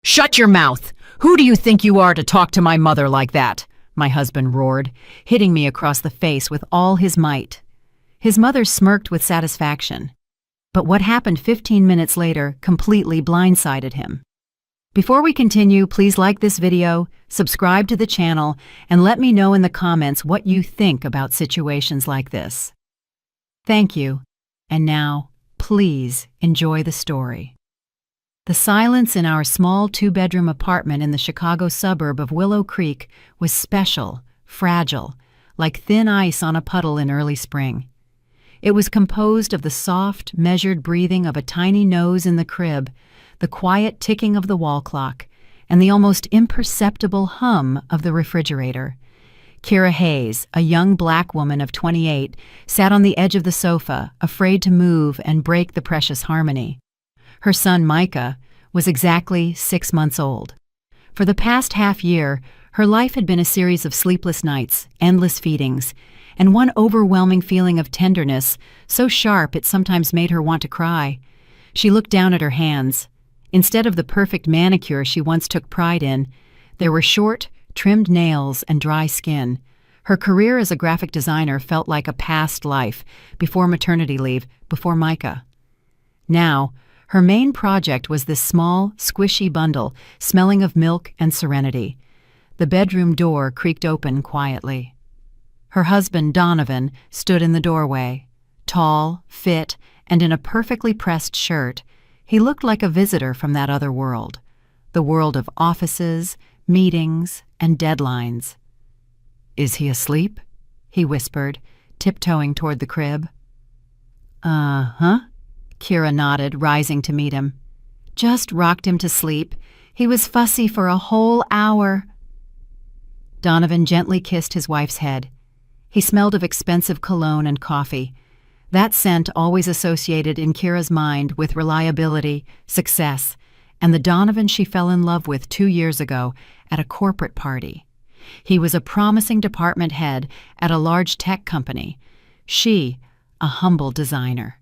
"Shut your mouth! Who do you think you are to talk to my mother like that?" my husband roared, hitting me across the face with all his might. His mother smirked with satisfaction. But what happened 15 minutes later completely blindsided him. Before we continue, please like this video, subscribe to the channel, and let me know in the comments what you think about situations like this. Thank you. And now, please enjoy the story. The silence in our small two-bedroom apartment in the Chicago suburb of Willow Creek was special, fragile, like thin ice on a puddle in early spring. It was composed of the soft, measured breathing of a tiny nose in the crib, the quiet ticking of the wall clock, and the almost imperceptible hum of the refrigerator. Kira Hayes, a young black woman of 28, sat on the edge of the sofa, afraid to move and break the precious harmony. Her son, Micah, was exactly 6 months old. For the past half year, her life had been a series of sleepless nights, endless feedings, and one overwhelming feeling of tenderness, so sharp it sometimes made her want to cry. She looked down at her hands. Instead of the perfect manicure she once took pride in, there were short, trimmed nails and dry skin. Her career as a graphic designer felt like a past life, before maternity leave, before Micah. Now, her main project was this small, squishy bundle, smelling of milk and serenity. The bedroom door creaked open quietly. Her husband, Donovan, stood in the doorway. Tall, fit, and in a perfectly pressed shirt, he looked like a visitor from that other world, the world of offices, meetings, and deadlines. "Is he asleep?" he whispered, tiptoeing toward the crib. "Uh-huh," Kira nodded, rising to meet him. "Just rocked him to sleep. He was fussy for a whole hour." Donovan gently kissed his wife's head. He smelled of expensive cologne and coffee, that scent always associated in Kira's mind with reliability, success, and the Donovan she fell in love with 2 years ago at a corporate party. He was a promising department head at a large tech company. She, a humble designer.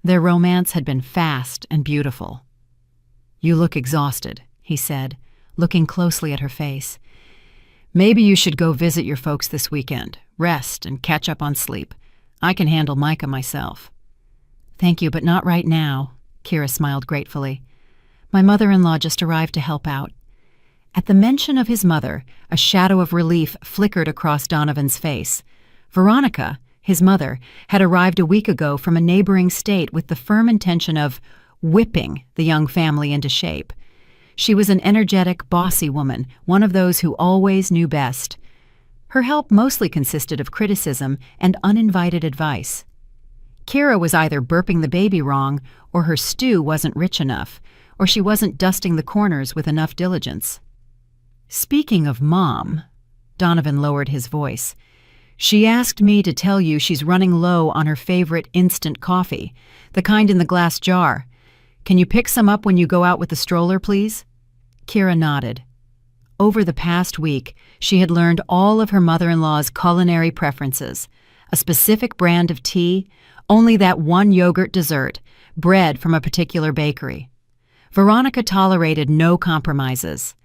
Their romance had been fast and beautiful. "You look exhausted," he said, looking closely at her face. "Maybe you should go visit your folks this weekend, rest and catch up on sleep. I can handle Micah myself." "Thank you, but not right now," Kira smiled gratefully. "My mother-in-law just arrived to help out." At the mention of his mother, a shadow of relief flickered across Donovan's face. Veronica, his mother, had arrived a week ago from a neighboring state with the firm intention of whipping the young family into shape. She was an energetic, bossy woman, one of those who always knew best. Her help mostly consisted of criticism and uninvited advice. Kira was either burping the baby wrong, or her stew wasn't rich enough, or she wasn't dusting the corners with enough diligence. "Speaking of Mom," Donovan lowered his voice, "she asked me to tell you she's running low on her favorite instant coffee, the kind in the glass jar. Can you pick some up when you go out with the stroller, please?" Kira nodded. Over the past week, she had learned all of her mother-in-law's culinary preferences: a specific brand of tea, only that one yogurt dessert, bread from a particular bakery. Veronica tolerated no compromises.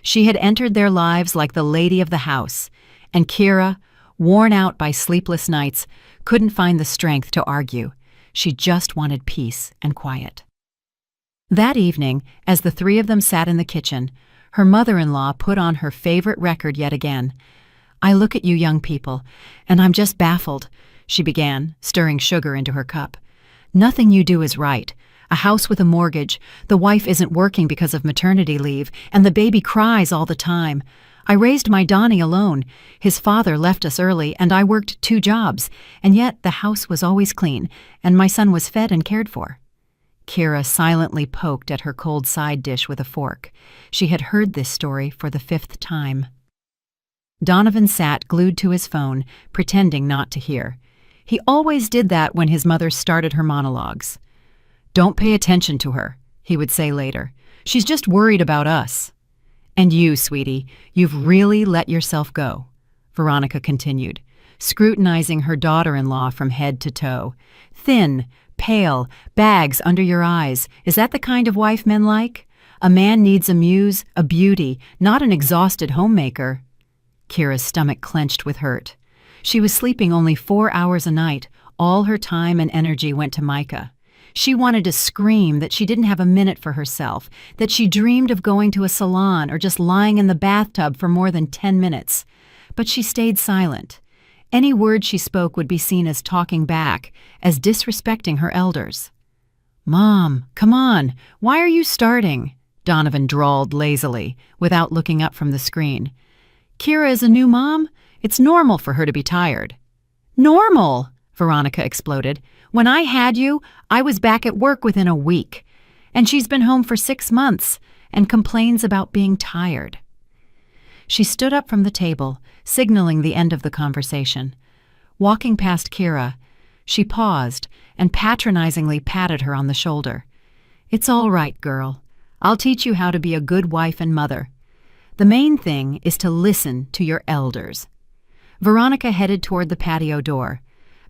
She had entered their lives like the lady of the house, and Kira, worn out by sleepless nights, couldn't find the strength to argue. She just wanted peace and quiet. That evening, as the three of them sat in the kitchen, her mother-in-law put on her favorite record yet again. "I look at you young people, and I'm just baffled," she began, stirring sugar into her cup. "Nothing you do is right. A house with a mortgage, the wife isn't working because of maternity leave, and the baby cries all the time. I raised my Donnie alone. His father left us early, and I worked 2 jobs, and yet the house was always clean, and my son was fed and cared for." Kira silently poked at her cold side dish with a fork. She had heard this story for the 5th time. Donovan sat glued to his phone, pretending not to hear. He always did that when his mother started her monologues. "Don't pay attention to her," he would say later. "She's just worried about us." "And you, sweetie, you've really let yourself go," Veronica continued, scrutinizing her daughter-in-law from head to toe. "Thin, pale, bags under your eyes. Is that the kind of wife men like? A man needs a muse, a beauty, not an exhausted homemaker. Kira's stomach clenched with hurt. She was sleeping only 4 hours a night. All her time and energy went to Micah. She wanted to scream that she didn't have a minute for herself, that she dreamed of going to a salon or just lying in the bathtub for more than 10 minutes. But she stayed silent. Any word she spoke would be seen as talking back, as disrespecting her elders. "Mom, come on, why are you starting?" Donovan drawled lazily, without looking up from the screen. "Kira is a new mom. It's normal for her to be tired." "Normal!" Veronica exploded. "When I had you, I was back at work within a week. And she's been home for 6 months and complains about being tired." She stood up from the table, signaling the end of the conversation. Walking past Kira, she paused and patronizingly patted her on the shoulder. "It's all right, girl. I'll teach you how to be a good wife and mother. The main thing is to listen to your elders." Veronica headed toward the patio door.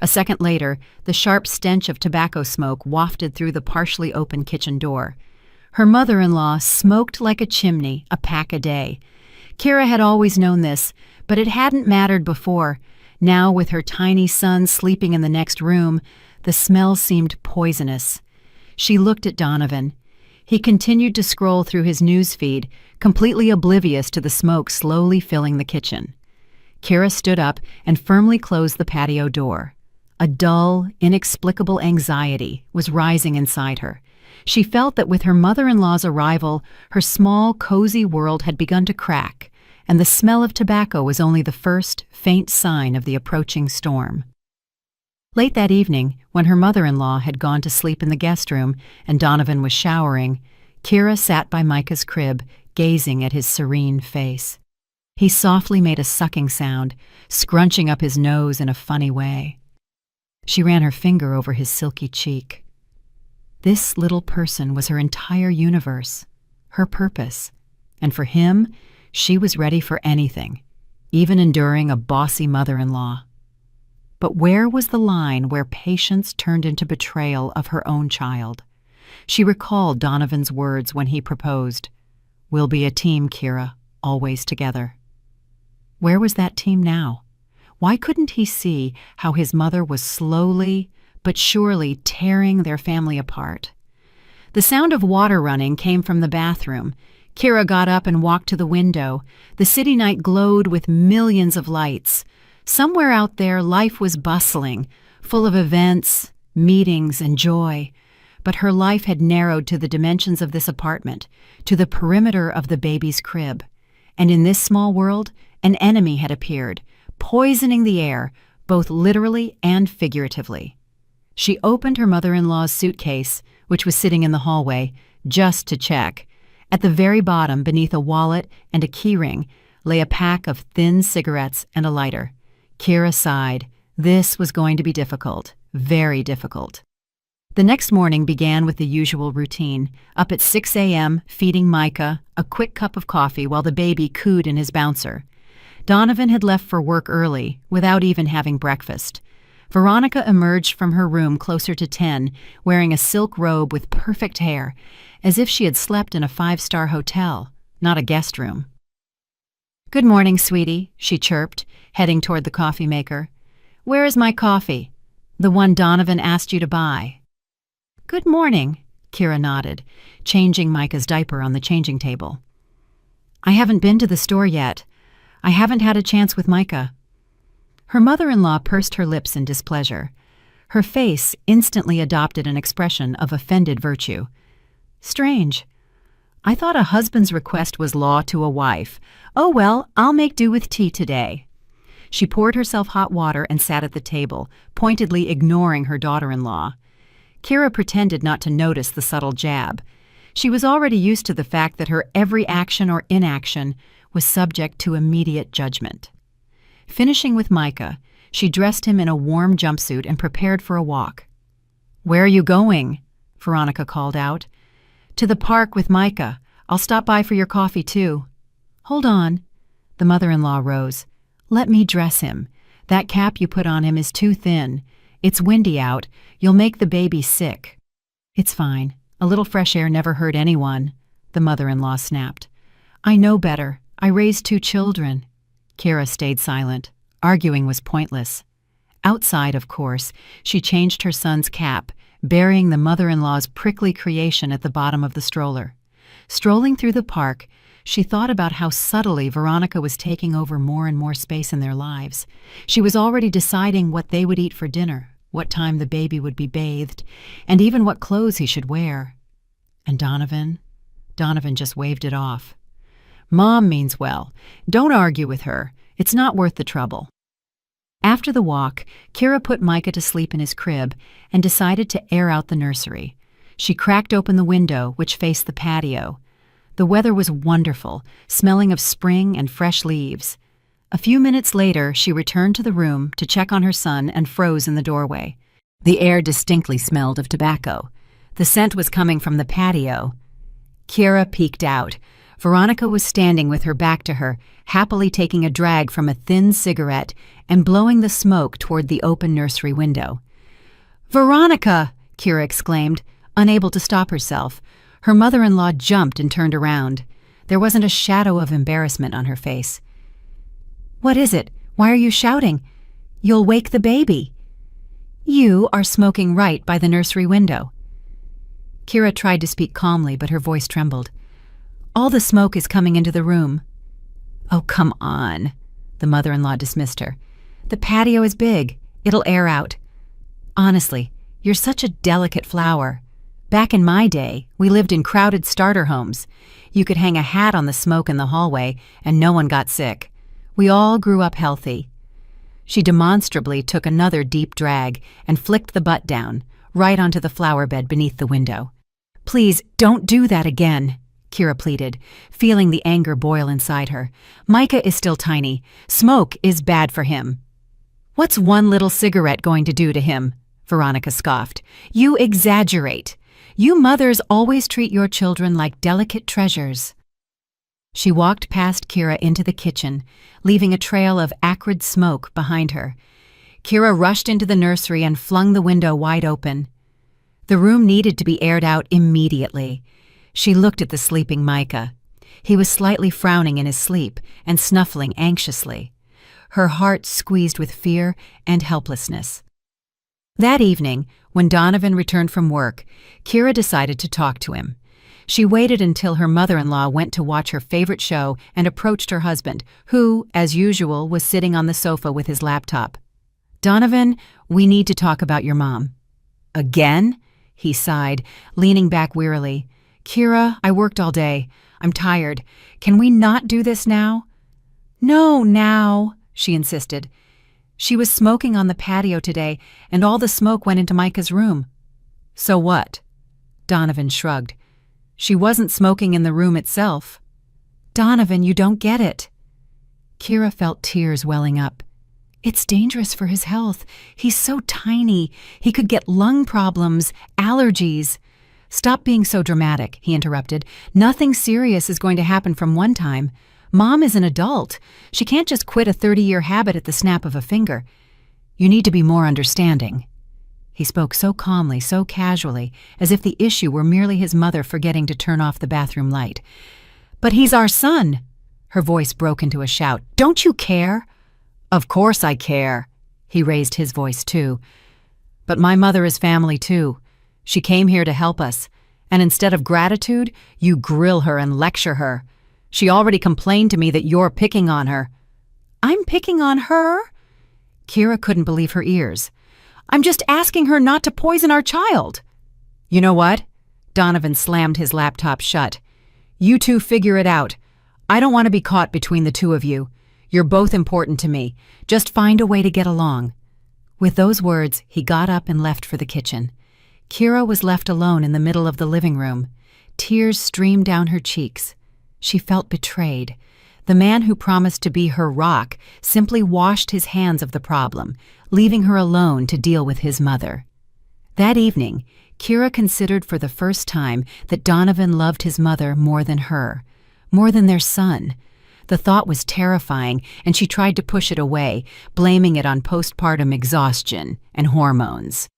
A second later, the sharp stench of tobacco smoke wafted through the partially open kitchen door. Her mother-in-law smoked like a chimney, a pack a day. Kira had always known this, but it hadn't mattered before. Now, with her tiny son sleeping in the next room, the smell seemed poisonous. She looked at Donovan. He continued to scroll through his news feed, completely oblivious to the smoke slowly filling the kitchen. Kira stood up and firmly closed the patio door. A dull, inexplicable anxiety was rising inside her. She felt that with her mother-in-law's arrival, her small, cozy world had begun to crack, and the smell of tobacco was only the first, faint sign of the approaching storm. Late that evening, when her mother-in-law had gone to sleep in the guest room and Donovan was showering, Kira sat by Micah's crib, gazing at his serene face. He softly made a sucking sound, scrunching up his nose in a funny way. She ran her finger over his silky cheek. This little person was her entire universe, her purpose, and for him, she was ready for anything, even enduring a bossy mother-in-law. But where was the line where patience turned into betrayal of her own child? She recalled Donovan's words when he proposed, "We'll be a team, Kira, always together." Where was that team now? Why couldn't he see how his mother was slowly but surely tearing their family apart? The sound of water running came from the bathroom. Kira got up and walked to the window. The city night glowed with millions of lights. Somewhere out there, life was bustling, full of events, meetings, and joy. But her life had narrowed to the dimensions of this apartment, to the perimeter of the baby's crib. And in this small world, an enemy had appeared, poisoning the air, both literally and figuratively. She opened her mother-in-law's suitcase, which was sitting in the hallway, just to check. At the very bottom, beneath a wallet and a keyring, lay a pack of thin cigarettes and a lighter. Kira sighed. This was going to be difficult, very difficult. The next morning began with the usual routine. Up at 6 a.m., feeding Micah, a quick cup of coffee while the baby cooed in his bouncer. Donovan had left for work early, without even having breakfast. Veronica emerged from her room closer to 10, wearing a silk robe with perfect hair, as if she had slept in a 5-star hotel, not a guest room. "Good morning, sweetie," she chirped, heading toward the coffee maker. "Where is my coffee? The one Donovan asked you to buy." "Good morning," Kira nodded, changing Micah's diaper on the changing table. "I haven't been to the store yet. I haven't had a chance with Micah." Her mother-in-law pursed her lips in displeasure. Her face instantly adopted an expression of offended virtue. "Strange. I thought a husband's request was law to a wife. Oh well, I'll make do with tea today." She poured herself hot water and sat at the table, pointedly ignoring her daughter-in-law. Kira pretended not to notice the subtle jab. She was already used to the fact that her every action or inaction was subject to immediate judgment. Finishing with Micah, she dressed him in a warm jumpsuit and prepared for a walk. "Where are you going?" Veronica called out. "To the park with Micah. I'll stop by for your coffee, too." "Hold on." The mother-in-law rose. "Let me dress him. That cap you put on him is too thin. It's windy out. You'll make the baby sick." "It's fine. A little fresh air never hurt anyone." the mother-in-law snapped. I know better. I raised 2 children. Kira stayed silent. Arguing was pointless. Outside, of course, she changed her son's cap, burying the mother-in-law's prickly creation at the bottom of the stroller. Strolling through the park, she thought about how subtly Veronica was taking over more and more space in their lives. She was already deciding what they would eat for dinner, what time the baby would be bathed, and even what clothes he should wear. And Donovan just waved it off. Mom means well. Don't argue with her. It's not worth the trouble. After the walk, Kira put Micah to sleep in his crib and decided to air out the nursery. She cracked open the window, which faced the patio. The weather was wonderful, smelling of spring and fresh leaves. A few minutes later, she returned to the room to check on her son and froze in the doorway. The air distinctly smelled of tobacco. The scent was coming from the patio. Kira peeked out. Veronica was standing with her back to her, happily taking a drag from a thin cigarette and blowing the smoke toward the open nursery window. "Veronica!" Kira exclaimed, unable to stop herself. Her mother-in-law jumped and turned around. There wasn't a shadow of embarrassment on her face. "What is it? Why are you shouting? You'll wake the baby." "You are smoking right by the nursery window." Kira tried to speak calmly, but her voice trembled. "All the smoke is coming into the room." "Oh, come on," the mother-in-law dismissed her. "The patio is big. It'll air out. Honestly, you're such a delicate flower. Back in my day, we lived in crowded starter homes. You could hang a hat on the smoke in the hallway, and no one got sick. We all grew up healthy." She demonstrably took another deep drag and flicked the butt down, right onto the flower bed beneath the window. "Please, don't do that again," Kira pleaded, feeling the anger boil inside her. "Micah is still tiny. Smoke is bad for him." "What's one little cigarette going to do to him?" Veronica scoffed. "You exaggerate. You mothers always treat your children like delicate treasures." She walked past Kira into the kitchen, leaving a trail of acrid smoke behind her. Kira rushed into the nursery and flung the window wide open. The room needed to be aired out immediately. She looked at the sleeping Micah. He was slightly frowning in his sleep and snuffling anxiously. Her heart squeezed with fear and helplessness. That evening, when Donovan returned from work, Kira decided to talk to him. She waited until her mother-in-law went to watch her favorite show and approached her husband, who, as usual, was sitting on the sofa with his laptop. "Donovan, we need to talk about your mom." "Again?" he sighed, leaning back wearily. "Kira, I worked all day. I'm tired. Can we not do this now?" "No, now," she insisted. "She was smoking on the patio today, and all the smoke went into Micah's room." "So what?" Donovan shrugged. "She wasn't smoking in the room itself." "Donovan, you don't get it." Kira felt tears welling up. "It's dangerous for his health. He's so tiny. He could get lung problems, allergies." "Stop being so dramatic," he interrupted. "Nothing serious is going to happen from one time. Mom is an adult. She can't just quit a 30-year habit at the snap of a finger. You need to be more understanding." He spoke so calmly, so casually, as if the issue were merely his mother forgetting to turn off the bathroom light. "But he's our son!" Her voice broke into a shout. "Don't you care?" "Of course I care." He raised his voice too. "But my mother is family too. She came here to help us, and instead of gratitude, you grill her and lecture her. She already complained to me that you're picking on her." "I'm picking on her?" Kira couldn't believe her ears. "I'm just asking her not to poison our child." "You know what?" Donovan slammed his laptop shut. "You two figure it out. I don't want to be caught between the two of you. You're both important to me. Just find a way to get along." With those words, he got up and left for the kitchen. Kira was left alone in the middle of the living room. Tears streamed down her cheeks. She felt betrayed. The man who promised to be her rock simply washed his hands of the problem, leaving her alone to deal with his mother. That evening, Kira considered for the first time that Donovan loved his mother more than her, more than their son. The thought was terrifying, and she tried to push it away, blaming it on postpartum exhaustion and hormones.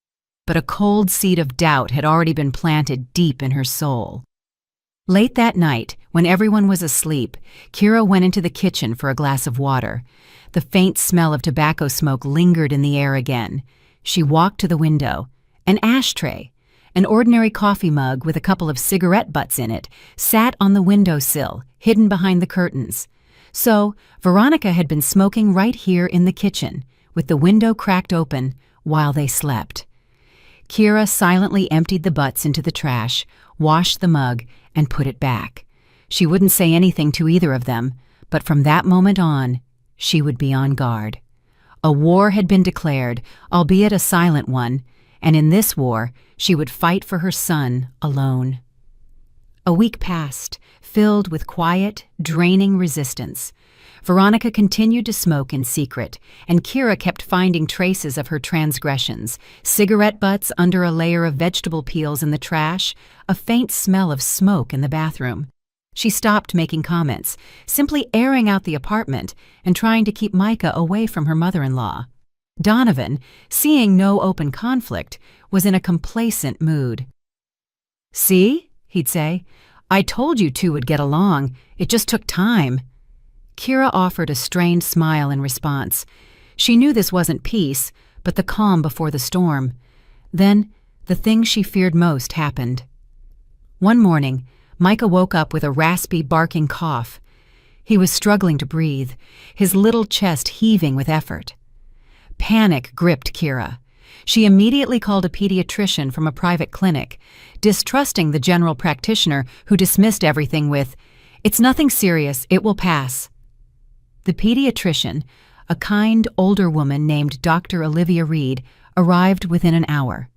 But a cold seed of doubt had already been planted deep in her soul. Late that night, when everyone was asleep, Kira went into the kitchen for a glass of water. The faint smell of tobacco smoke lingered in the air again. She walked to the window. An ashtray, an ordinary coffee mug with a couple of cigarette butts in it, sat on the windowsill, hidden behind the curtains. So, Veronica had been smoking right here in the kitchen, with the window cracked open, while they slept. Kira silently emptied the butts into the trash, washed the mug, and put it back. She wouldn't say anything to either of them, but from that moment on, she would be on guard. A war had been declared, albeit a silent one, and in this war, she would fight for her son alone. A week passed, filled with quiet, draining resistance. Veronica continued to smoke in secret, and Kira kept finding traces of her transgressions: cigarette butts under a layer of vegetable peels in the trash, a faint smell of smoke in the bathroom. She stopped making comments, simply airing out the apartment and trying to keep Micah away from her mother-in-law. Donovan, seeing no open conflict, was in a complacent mood. "See?" he'd say. "I told you two would get along. It just took time." Kira offered a strained smile in response. She knew this wasn't peace, but the calm before the storm. Then, the thing she feared most happened. One morning, Micah woke up with a raspy, barking cough. He was struggling to breathe, his little chest heaving with effort. Panic gripped Kira. She immediately called a pediatrician from a private clinic, distrusting the general practitioner who dismissed everything with, "It's nothing serious, it will pass." The pediatrician, a kind older woman named Dr. Olivia Reed, arrived within an hour.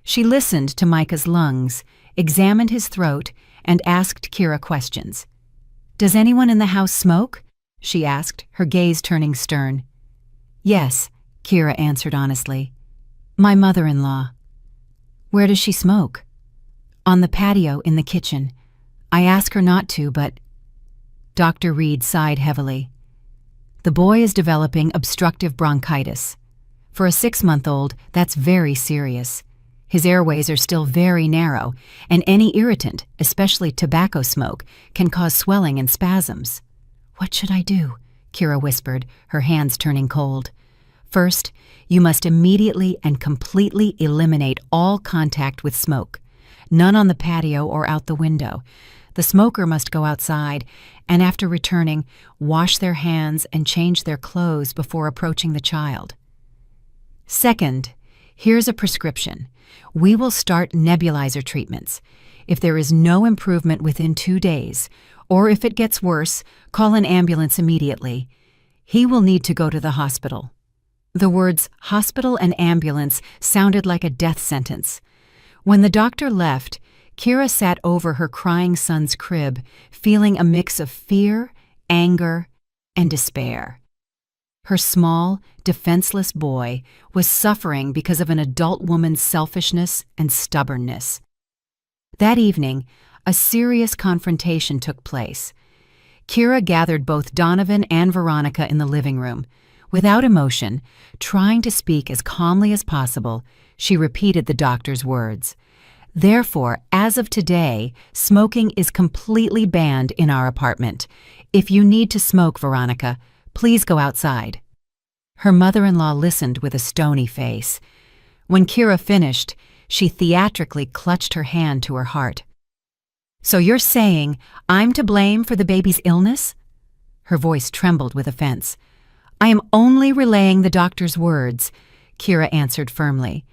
She listened to Micah's lungs, examined his throat, and asked Kira questions. "Does anyone in the house smoke?" she asked, her gaze turning stern. "Yes," Kira answered honestly. "My mother-in-law." "Where does she smoke?" "On the patio in the kitchen. I ask her not to, but—" Dr. Reed sighed heavily. "The boy is developing obstructive bronchitis. For a 6-month-old, that's very serious. His airways are still very narrow, and any irritant, especially tobacco smoke, can cause swelling and spasms." "What should I do?" Kira whispered, her hands turning cold. "First, you must immediately and completely eliminate all contact with smoke. None on the patio or out the window. The smoker must go outside, and after returning, wash their hands and change their clothes before approaching the child. Second, here's a prescription. We will start nebulizer treatments. If there is no improvement within 2 days, or if it gets worse, call an ambulance immediately. He will need to go to the hospital." The words hospital and ambulance sounded like a death sentence. When the doctor left, Kira sat over her crying son's crib, feeling a mix of fear, anger, and despair. Her small, defenseless boy was suffering because of an adult woman's selfishness and stubbornness. That evening, a serious confrontation took place. Kira gathered both Donovan and Veronica in the living room. Without emotion, trying to speak as calmly as possible, she repeated the doctor's words. "Therefore, as of today, smoking is completely banned in our apartment. If you need to smoke, Veronica, please go outside." Her mother-in-law listened with a stony face. When Kira finished, she theatrically clutched her hand to her heart. "So you're saying I'm to blame for the baby's illness?" Her voice trembled with offense. "I am only relaying the doctor's words," Kira answered firmly.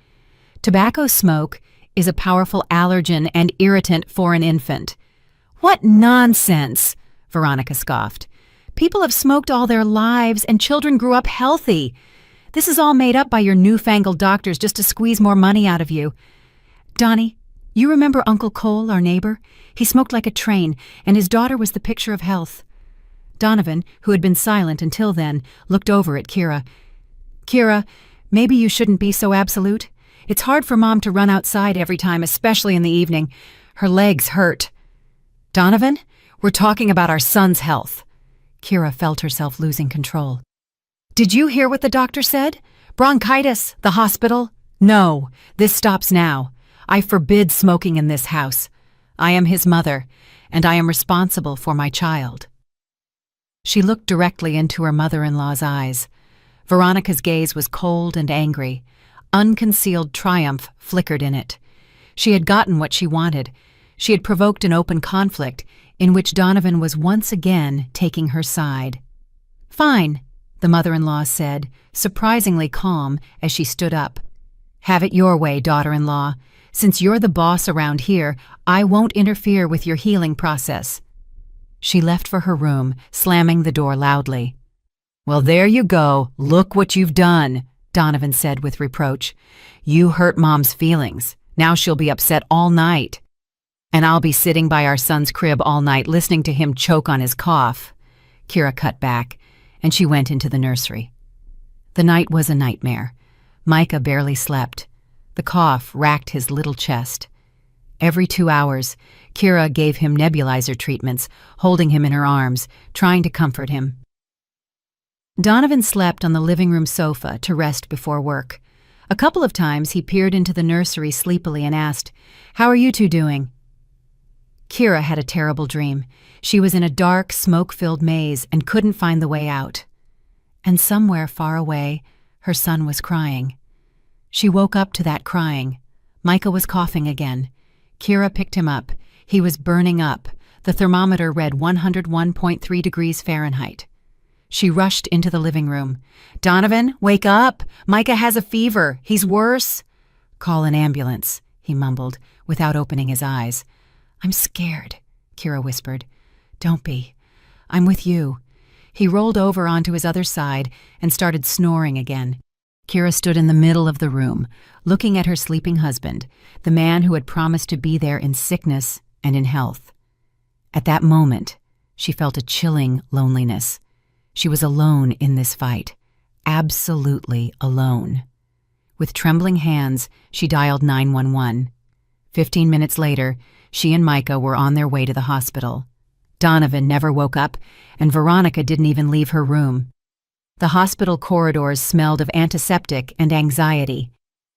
"Tobacco smoke is a powerful allergen and irritant for an infant." "What nonsense!" Veronica scoffed. "People have smoked all their lives and children grew up healthy. This is all made up by your newfangled doctors just to squeeze more money out of you. Donnie, you remember Uncle Cole, our neighbor? He smoked like a train, and his daughter was the picture of health." Donovan, who had been silent until then, looked over at Kira. "Kira, maybe you shouldn't be so absolute. It's hard for Mom to run outside every time, especially in the evening. Her legs hurt." "Donovan, we're talking about our son's health." Kira felt herself losing control. "Did you hear what the doctor said? Bronchitis, the hospital? No, this stops now. I forbid smoking in this house. I am his mother, and I am responsible for my child." She looked directly into her mother-in-law's eyes. Veronica's gaze was cold and angry. Unconcealed triumph flickered in it. She had gotten what she wanted. She had provoked an open conflict in which Donovan was once again taking her side. "Fine," the mother-in-law said, surprisingly calm as she stood up. "Have it your way, daughter-in-law. Since you're the boss around here, I won't interfere with your healing process." She left for her room, slamming the door loudly. "Well, there you go. Look what you've done," Donovan said with reproach. "You hurt Mom's feelings. Now she'll be upset all night. And I'll be sitting by our son's crib all night listening to him choke on his cough." Kira cut back, and she went into the nursery. The night was a nightmare. Micah barely slept. The cough racked his little chest. Every 2 hours, Kira gave him nebulizer treatments, holding him in her arms, trying to comfort him. Donovan slept on the living room sofa to rest before work. A couple of times he peered into the nursery sleepily and asked, "How are you two doing?" Kira had a terrible dream. She was in a dark, smoke-filled maze and couldn't find the way out. And somewhere far away, her son was crying. She woke up to that crying. Micah was coughing again. Kira picked him up. He was burning up. The thermometer read 101.3 degrees Fahrenheit. She rushed into the living room. "Donovan, wake up! Micah has a fever. He's worse." "Call an ambulance," he mumbled, without opening his eyes. "I'm scared," Kira whispered. "Don't be. I'm with you." He rolled over onto his other side and started snoring again. Kira stood in the middle of the room, looking at her sleeping husband, the man who had promised to be there in sickness and in health. At that moment, she felt a chilling loneliness. She was alone in this fight, absolutely alone. With trembling hands, she dialed 911. 15 minutes later, she and Micah were on their way to the hospital. Donovan never woke up, and Veronica didn't even leave her room. The hospital corridors smelled of antiseptic and anxiety.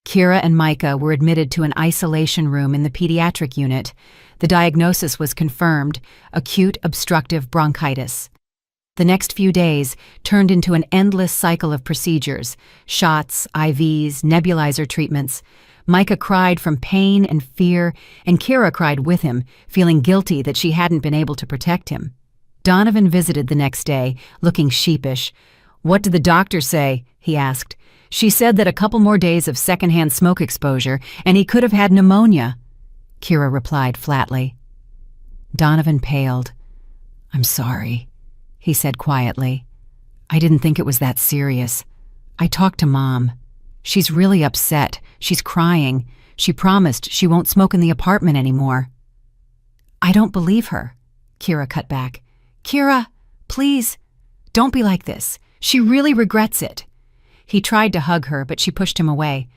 Kira and Micah were admitted to an isolation room in the pediatric unit. The diagnosis was confirmed: acute obstructive bronchitis. The next few days turned into an endless cycle of procedures: shots, IVs, nebulizer treatments. Micah cried from pain and fear, and Kira cried with him, feeling guilty that she hadn't been able to protect him. Donovan visited the next day, looking sheepish. "What did the doctor say?" he asked. "She said that a couple more days of secondhand smoke exposure, and he could have had pneumonia," Kira replied flatly. Donovan paled. "I'm sorry," he said quietly. "I didn't think it was that serious. I talked to Mom. She's really upset. She's crying. She promised she won't smoke in the apartment anymore." "I don't believe her," Kira cut back. "Kira, please, don't be like this. She really regrets it." He tried to hug her, but she pushed him away.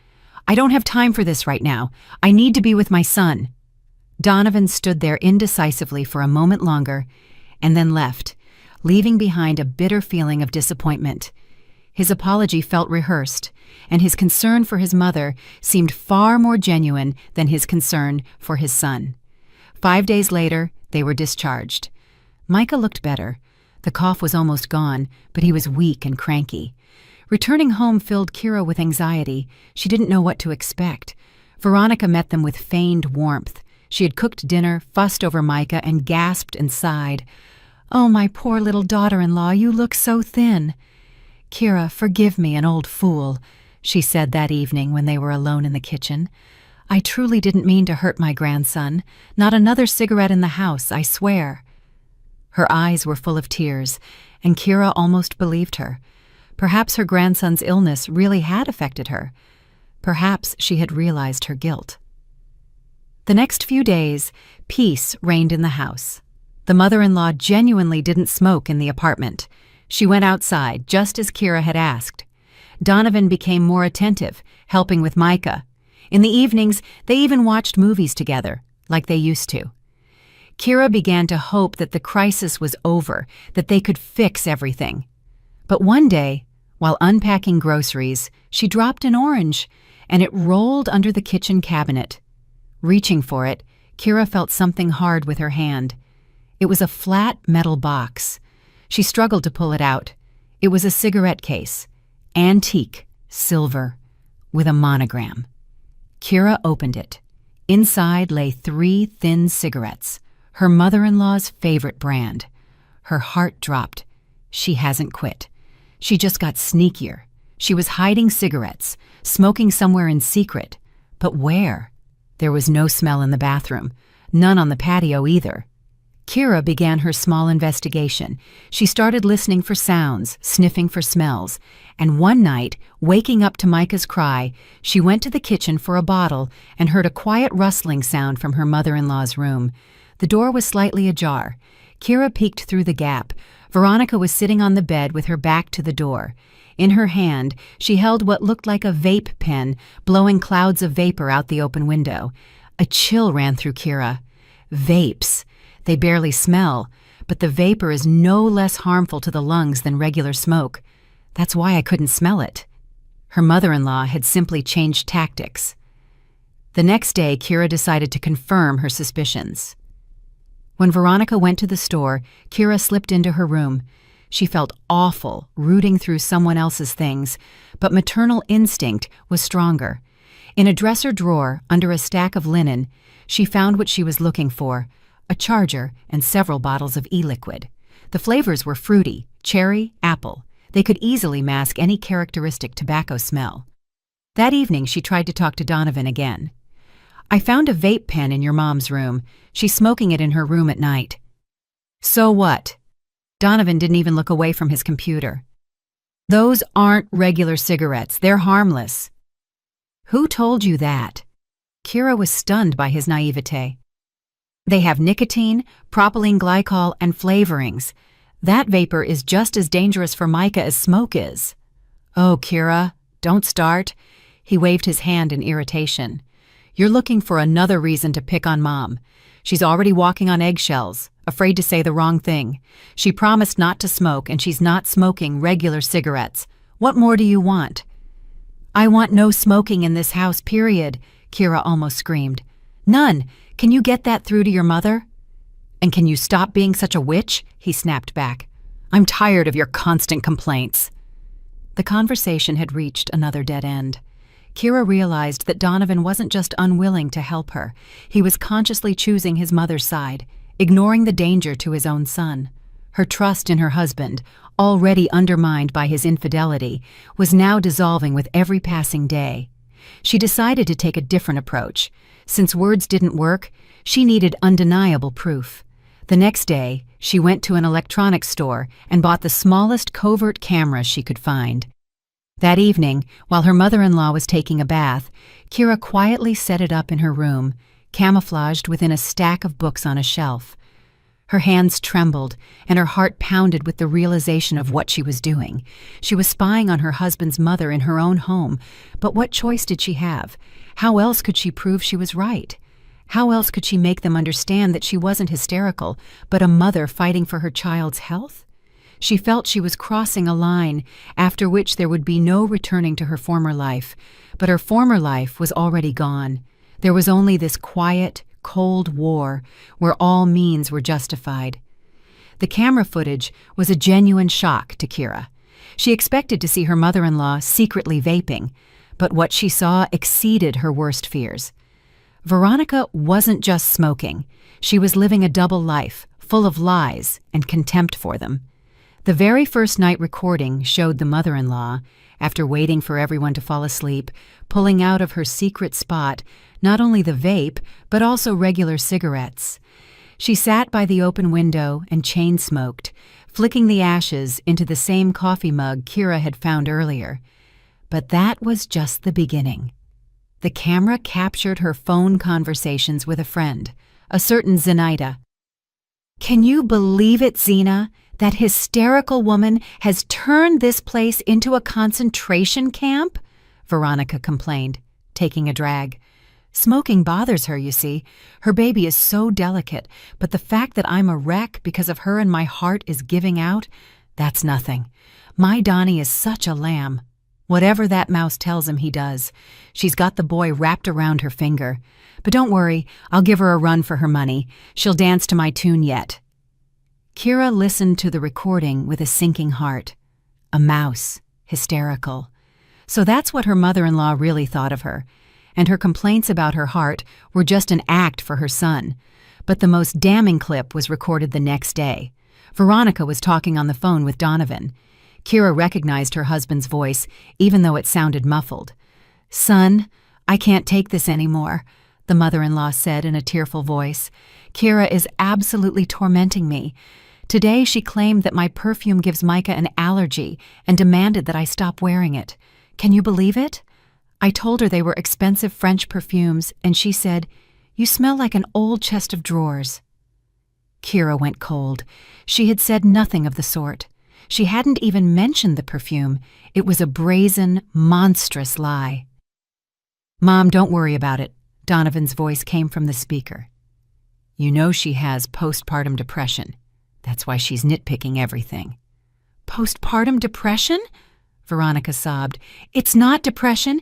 "I don't have time for this right now. I need to be with my son." Donovan stood there indecisively for a moment longer, and then left, leaving behind a bitter feeling of disappointment. His apology felt rehearsed, and his concern for his mother seemed far more genuine than his concern for his son. 5 days later, they were discharged. Micah looked better. The cough was almost gone, but he was weak and cranky. Returning home filled Kira with anxiety. She didn't know what to expect. Veronica met them with feigned warmth. She had cooked dinner, fussed over Micah, and gasped and sighed. "Oh, my poor little daughter-in-law, you look so thin." "Kira, forgive me, an old fool," she said that evening when they were alone in the kitchen. "I truly didn't mean to hurt my grandson. Not another cigarette in the house, I swear." Her eyes were full of tears, and Kira almost believed her. Perhaps her grandson's illness really had affected her. Perhaps she had realized her guilt. The next few days, peace reigned in the house. The mother-in-law genuinely didn't smoke in the apartment. She went outside, just as Kira had asked. Donovan became more attentive, helping with Micah. In the evenings, they even watched movies together, like they used to. Kira began to hope that the crisis was over, that they could fix everything. But one day, while unpacking groceries, she dropped an orange, and it rolled under the kitchen cabinet. Reaching for it, Kira felt something hard with her hand. It was a flat metal box. She struggled to pull it out. It was a cigarette case, antique, silver, with a monogram. Kira opened it. Inside lay 3 thin cigarettes, her mother-in-law's favorite brand. Her heart dropped. She hasn't quit. She just got sneakier. She was hiding cigarettes, smoking somewhere in secret. But where? There was no smell in the bathroom, none on the patio either. Kira began her small investigation. She started listening for sounds, sniffing for smells, and one night, waking up to Micah's cry, she went to the kitchen for a bottle and heard a quiet rustling sound from her mother-in-law's room. The door was slightly ajar. Kira peeked through the gap. Veronica was sitting on the bed with her back to the door. In her hand, she held what looked like a vape pen, blowing clouds of vapor out the open window. A chill ran through Kira. Vapes. They barely smell, but the vapor is no less harmful to the lungs than regular smoke. That's why I couldn't smell it. Her mother-in-law had simply changed tactics. The next day, Kira decided to confirm her suspicions. When Veronica went to the store, Kira slipped into her room. She felt awful, rooting through someone else's things, but maternal instinct was stronger. In a dresser drawer, under a stack of linen, she found what she was looking for: a charger and several bottles of e-liquid. The flavors were fruity, cherry, apple. They could easily mask any characteristic tobacco smell. That evening, she tried to talk to Donovan again. "I found a vape pen in your mom's room. She's smoking it in her room at night." "So what?" Donovan didn't even look away from his computer. "Those aren't regular cigarettes. They're harmless." "Who told you that?" Kira was stunned by his naivete. "They have nicotine, propylene glycol, and flavorings. That vapor is just as dangerous for Micah as smoke is." "Oh, Kira, don't start." He waved his hand in irritation. "You're looking for another reason to pick on Mom. She's already walking on eggshells, afraid to say the wrong thing. She promised not to smoke, and she's not smoking regular cigarettes. What more do you want?" "I want no smoking in this house, period," Kira almost screamed. "None. Can you get that through to your mother?" "And can you stop being such a witch?" he snapped back. "I'm tired of your constant complaints." The conversation had reached another dead end. Kira realized that Donovan wasn't just unwilling to help her. He was consciously choosing his mother's side, ignoring the danger to his own son. Her trust in her husband, already undermined by his infidelity, was now dissolving with every passing day. She decided to take a different approach. Since words didn't work, she needed undeniable proof. The next day, she went to an electronics store and bought the smallest covert camera she could find. That evening, while her mother-in-law was taking a bath, Kira quietly set it up in her room, camouflaged within a stack of books on a shelf. Her hands trembled, and her heart pounded with the realization of what she was doing. She was spying on her husband's mother in her own home, but what choice did she have? How else could she prove she was right? How else could she make them understand that she wasn't hysterical, but a mother fighting for her child's health? She felt she was crossing a line, after which there would be no returning to her former life. But her former life was already gone. There was only this quiet, cold war, where all means were justified. The camera footage was a genuine shock to Kira. She expected to see her mother-in-law secretly vaping, but what she saw exceeded her worst fears. Veronica wasn't just smoking. She was living a double life, full of lies and contempt for them. The very first night recording showed the mother-in-law, after waiting for everyone to fall asleep, pulling out of her secret spot not only the vape, but also regular cigarettes. She sat by the open window and chain-smoked, flicking the ashes into the same coffee mug Kira had found earlier. But that was just the beginning. The camera captured her phone conversations with a friend, a certain Zenaida. "Can you believe it, Zena? That hysterical woman has turned this place into a concentration camp?" Veronica complained, taking a drag. "Smoking bothers her, you see. Her baby is so delicate, but the fact that I'm a wreck because of her and my heart is giving out, that's nothing. My Donnie is such a lamb. Whatever that mouse tells him, he does. She's got the boy wrapped around her finger. But don't worry, I'll give her a run for her money. She'll dance to my tune yet." Kira listened to the recording with a sinking heart. A mouse, hysterical. So that's what her mother-in-law really thought of her, and her complaints about her heart were just an act for her son. But the most damning clip was recorded the next day. Veronica was talking on the phone with Donovan. Kira recognized her husband's voice, even though it sounded muffled. "Son, I can't take this anymore," the mother-in-law said in a tearful voice. "Kira is absolutely tormenting me. Today she claimed that my perfume gives Micah an allergy and demanded that I stop wearing it. Can you believe it? I told her they were expensive French perfumes, and she said, 'You smell like an old chest of drawers.'" Kira went cold. She had said nothing of the sort. She hadn't even mentioned the perfume. It was a brazen, monstrous lie. "Mom, don't worry about it," Donovan's voice came from the speaker. "You know she has postpartum depression. That's why she's nitpicking everything." "Postpartum depression?" Veronica sobbed. "It's not depression.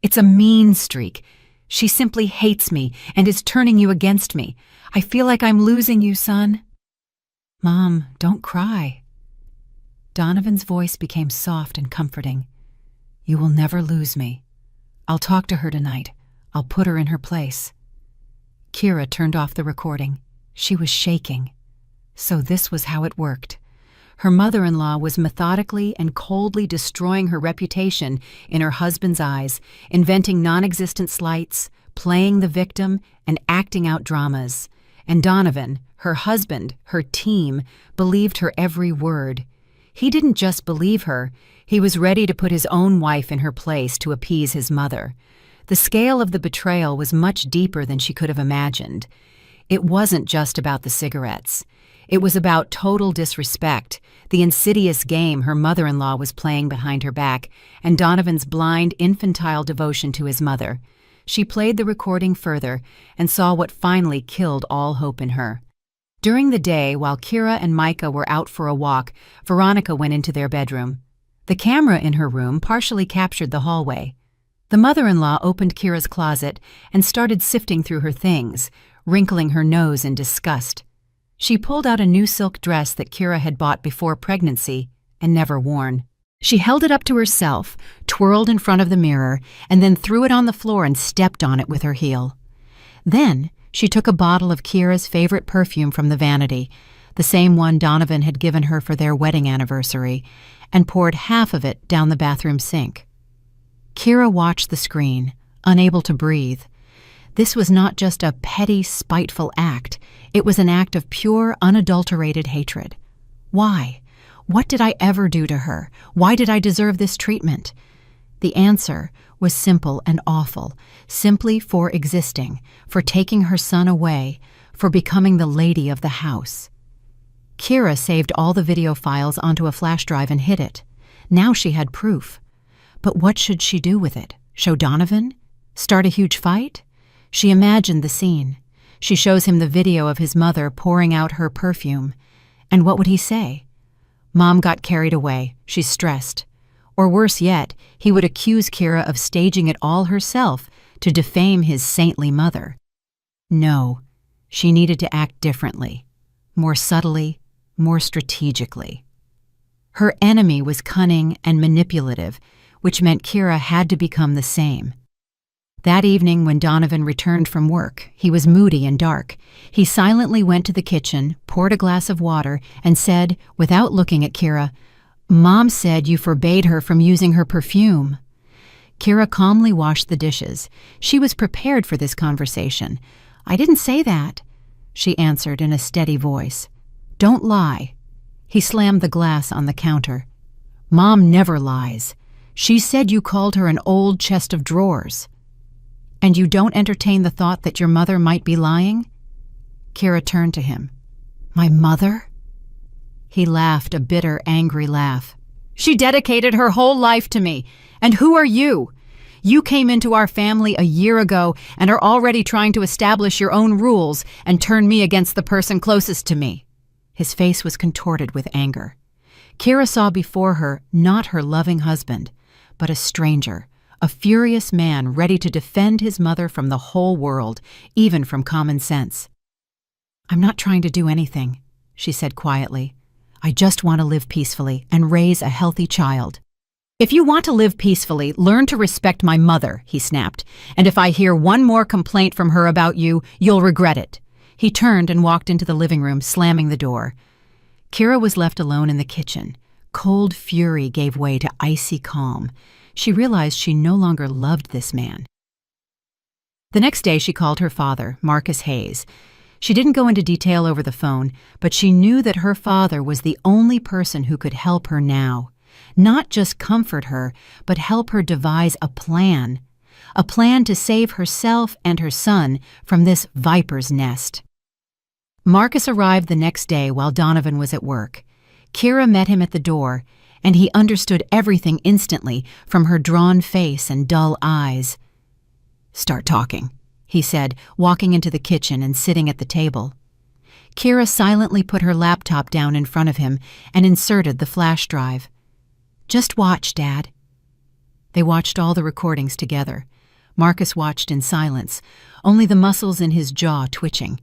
It's a mean streak. She simply hates me and is turning you against me. I feel like I'm losing you, son." "Mom, don't cry." Donovan's voice became soft and comforting. "You will never lose me. I'll talk to her tonight. I'll put her in her place." Kira turned off the recording. She was shaking. So this was how it worked. Her mother-in-law was methodically and coldly destroying her reputation in her husband's eyes, inventing non-existent slights, playing the victim, and acting out dramas. And Donovan, her husband, her team, believed her every word. He didn't just believe her, he was ready to put his own wife in her place to appease his mother. The scale of the betrayal was much deeper than she could have imagined. It wasn't just about the cigarettes. It was about total disrespect, the insidious game her mother-in-law was playing behind her back, and Donovan's blind, infantile devotion to his mother. She played the recording further and saw what finally killed all hope in her. During the day, while Kira and Micah were out for a walk, Veronica went into their bedroom. The camera in her room partially captured the hallway. The mother-in-law opened Kira's closet and started sifting through her things, wrinkling her nose in disgust. She pulled out a new silk dress that Kira had bought before pregnancy and never worn. She held it up to herself, twirled in front of the mirror, and then threw it on the floor and stepped on it with her heel. Then she took a bottle of Kira's favorite perfume from the vanity, the same one Donovan had given her for their wedding anniversary, and poured half of it down the bathroom sink. Kira watched the screen, unable to breathe. This was not just a petty, spiteful act. It was an act of pure, unadulterated hatred. Why? What did I ever do to her? Why did I deserve this treatment? The answer was simple and awful, simply for existing, for taking her son away, for becoming the lady of the house. Kira saved all the video files onto a flash drive and hid it. Now she had proof. But what should she do with it? Show Donovan? Start a huge fight? She imagined the scene. She shows him the video of his mother pouring out her perfume. And what would he say? Mom got carried away. She's stressed. Or worse yet, he would accuse Kira of staging it all herself to defame his saintly mother. No, she needed to act differently, more subtly, more strategically. Her enemy was cunning and manipulative, which meant Kira had to become the same. That evening when Donovan returned from work, he was moody and dark. He silently went to the kitchen, poured a glass of water, and said, without looking at Kira, "Mom said you forbade her from using her perfume." Kira calmly washed the dishes. She was prepared for this conversation. "I didn't say that," she answered in a steady voice. "Don't lie." He slammed the glass on the counter. "Mom never lies. She said you called her an old chest of drawers." "And you don't entertain the thought that your mother might be lying?" Kira turned to him. "My mother?" He laughed a bitter, angry laugh. "She dedicated her whole life to me. And who are you? You came into our family a year ago and are already trying to establish your own rules and turn me against the person closest to me." His face was contorted with anger. Kira saw before her not her loving husband, but a stranger, a furious man ready to defend his mother from the whole world, even from common sense. "I'm not trying to do anything," she said quietly. "I just want to live peacefully and raise a healthy child." "If you want to live peacefully, learn to respect my mother," he snapped. "And if I hear one more complaint from her about you, you'll regret it." He turned and walked into the living room, slamming the door. Kira was left alone in the kitchen. Cold fury gave way to icy calm. She realized she no longer loved this man. The next day she called her father, Marcus Hayes. She didn't go into detail over the phone, but she knew that her father was the only person who could help her now. Not just comfort her, but help her devise a plan to save herself and her son from this viper's nest. Marcus arrived the next day while Donovan was at work. Kira met him at the door, and he understood everything instantly from her drawn face and dull eyes. "Start talking," he said, walking into the kitchen and sitting at the table. Kira silently put her laptop down in front of him and inserted the flash drive. "Just watch, Dad." They watched all the recordings together. Marcus watched in silence, only the muscles in his jaw twitching.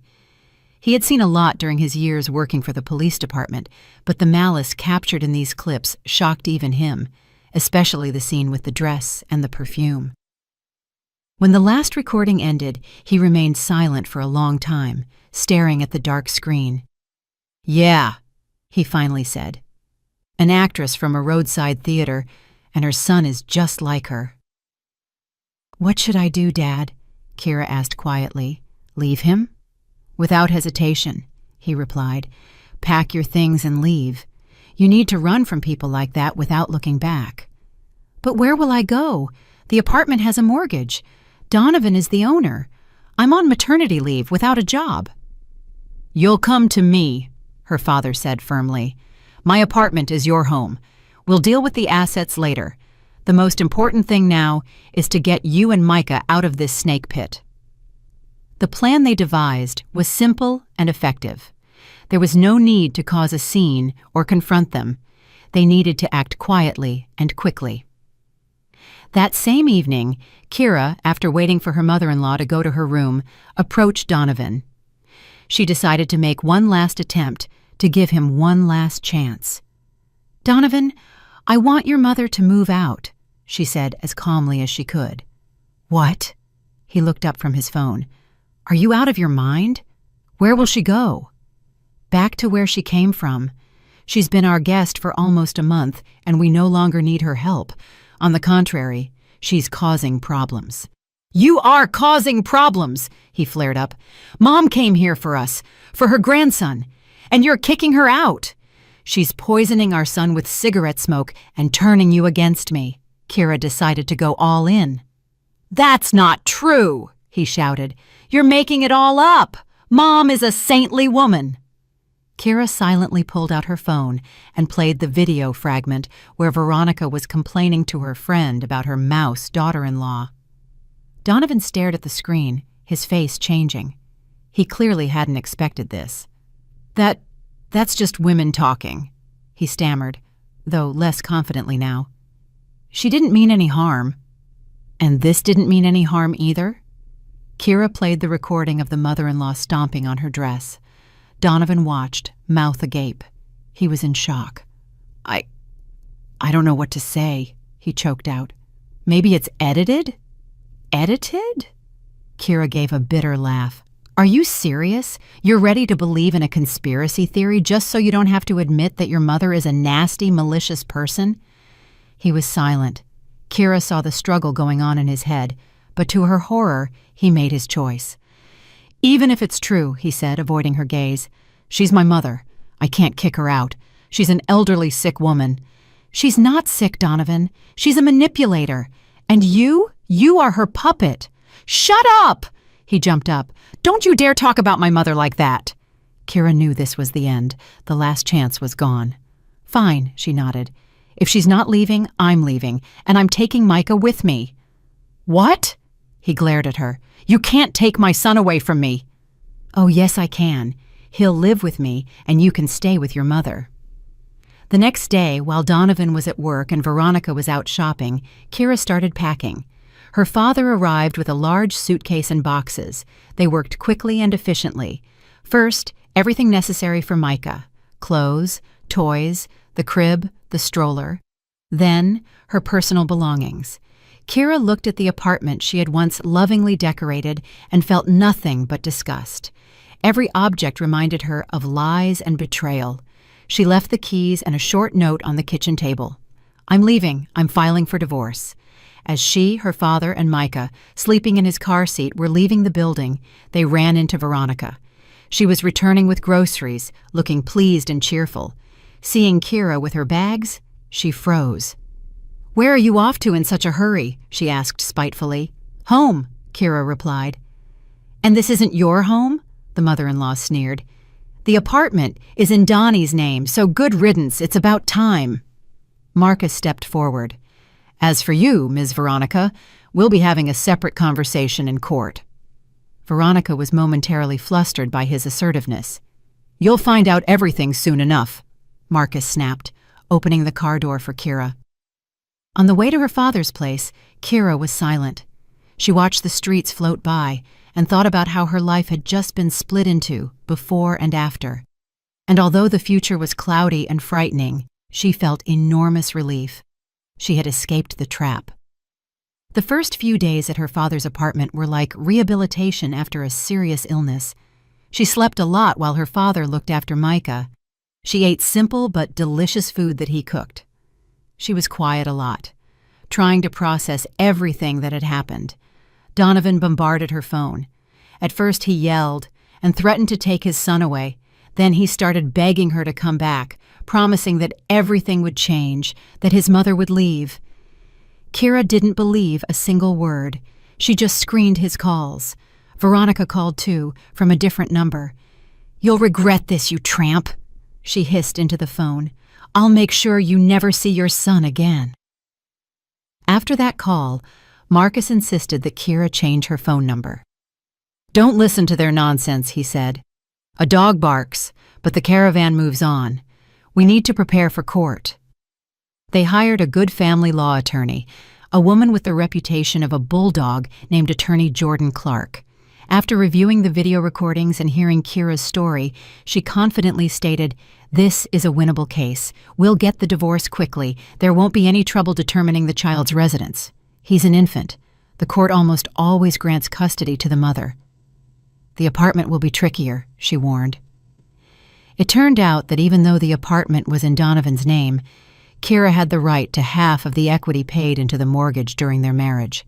He had seen a lot during his years working for the police department, but the malice captured in these clips shocked even him, especially the scene with the dress and the perfume. When the last recording ended, he remained silent for a long time, staring at the dark screen. "Yeah," he finally said. "An actress from a roadside theater, and her son is just like her." "What should I do, Dad?" Kira asked quietly. "Leave him?" "Without hesitation," he replied. "Pack your things and leave. You need to run from people like that without looking back." "But where will I go? The apartment has a mortgage. Donovan is the owner. I'm on maternity leave without a job." "You'll come to me," her father said firmly. "My apartment is your home. We'll deal with the assets later. The most important thing now is to get you and Micah out of this snake pit." The plan they devised was simple and effective. There was no need to cause a scene or confront them. They needed to act quietly and quickly. That same evening, Kira, after waiting for her mother-in-law to go to her room, approached Donovan. She decided to make one last attempt, to give him one last chance. "Donovan, I want your mother to move out," she said as calmly as she could. "What?" He looked up from his phone. "Are you out of your mind? Where will she go?" "Back to where she came from. She's been our guest for almost a month, and we no longer need her help. On the contrary, she's causing problems." "You are causing problems," he flared up. "Mom came here for us, for her grandson, and you're kicking her out. She's poisoning our son with cigarette smoke and turning you against me." Kira decided to go all in. "That's not true," he shouted. "You're making it all up. Mom is a saintly woman." Kira silently pulled out her phone and played the video fragment where Veronica was complaining to her friend about her mouse daughter-in-law. Donovan stared at the screen, his face changing. He clearly hadn't expected this. That's just women talking," he stammered, though less confidently now. "She didn't mean any harm." "And this didn't mean any harm either?" Kira played the recording of the mother-in-law stomping on her dress. Donovan watched, mouth agape. He was in shock. I don't know what to say," he choked out. "Maybe it's edited?" "Edited?" Kira gave a bitter laugh. "Are you serious? You're ready to believe in a conspiracy theory just so you don't have to admit that your mother is a nasty, malicious person?" He was silent. Kira saw the struggle going on in his head, but to her horror, he made his choice. "Even if it's true," he said, avoiding her gaze, "she's my mother. I can't kick her out. She's an elderly, sick woman." "She's not sick, Donovan. She's a manipulator. And you are her puppet." "Shut up!" He jumped up. "Don't you dare talk about my mother like that." Kira knew this was the end. The last chance was gone. "Fine," she nodded. "If she's not leaving, I'm leaving, and I'm taking Micah with me." "What?" He glared at her. "You can't take my son away from me." "Oh, yes, I can. He'll live with me, and you can stay with your mother." The next day, while Donovan was at work and Veronica was out shopping, Kira started packing. Her father arrived with a large suitcase and boxes. They worked quickly and efficiently. First, everything necessary for Micah: clothes, toys, the crib, the stroller. Then, her personal belongings. Kira looked at the apartment she had once lovingly decorated and felt nothing but disgust. Every object reminded her of lies and betrayal. She left the keys and a short note on the kitchen table. "I'm leaving. I'm filing for divorce." As she, her father, and Micah, sleeping in his car seat, were leaving the building, they ran into Veronica. She was returning with groceries, looking pleased and cheerful. Seeing Kira with her bags, she froze. "Where are you off to in such a hurry?" she asked spitefully. "Home," Kira replied. "And this isn't your home?" the mother-in-law sneered. "The apartment is in Donnie's name, so good riddance, it's about time." Marcus stepped forward. "As for you, Ms. Veronica, we'll be having a separate conversation in court." Veronica was momentarily flustered by his assertiveness. "You'll find out everything soon enough," Marcus snapped, opening the car door for Kira. On the way to her father's place, Kira was silent. She watched the streets float by and thought about how her life had just been split into, before and after. And although the future was cloudy and frightening, she felt enormous relief. She had escaped the trap. The first few days at her father's apartment were like rehabilitation after a serious illness. She slept a lot while her father looked after Micah. She ate simple but delicious food that he cooked. She was quiet a lot, trying to process everything that had happened. Donovan bombarded her phone. At first he yelled and threatened to take his son away. Then he started begging her to come back, promising that everything would change, that his mother would leave. Kira didn't believe a single word. She just screened his calls. Veronica called too, from a different number. "You'll regret this, you tramp," she hissed into the phone. "I'll make sure you never see your son again." After that call, Marcus insisted that Kira change her phone number. "Don't listen to their nonsense," he said. "A dog barks, but the caravan moves on. We need to prepare for court." They hired a good family law attorney, a woman with the reputation of a bulldog named Attorney Jordan Clark. After reviewing the video recordings and hearing Kira's story, she confidently stated, "This is a winnable case. We'll get the divorce quickly. There won't be any trouble determining the child's residence. He's an infant. The court almost always grants custody to the mother." "The apartment will be trickier," she warned. It turned out that even though the apartment was in Donovan's name, Kira had the right to half of the equity paid into the mortgage during their marriage.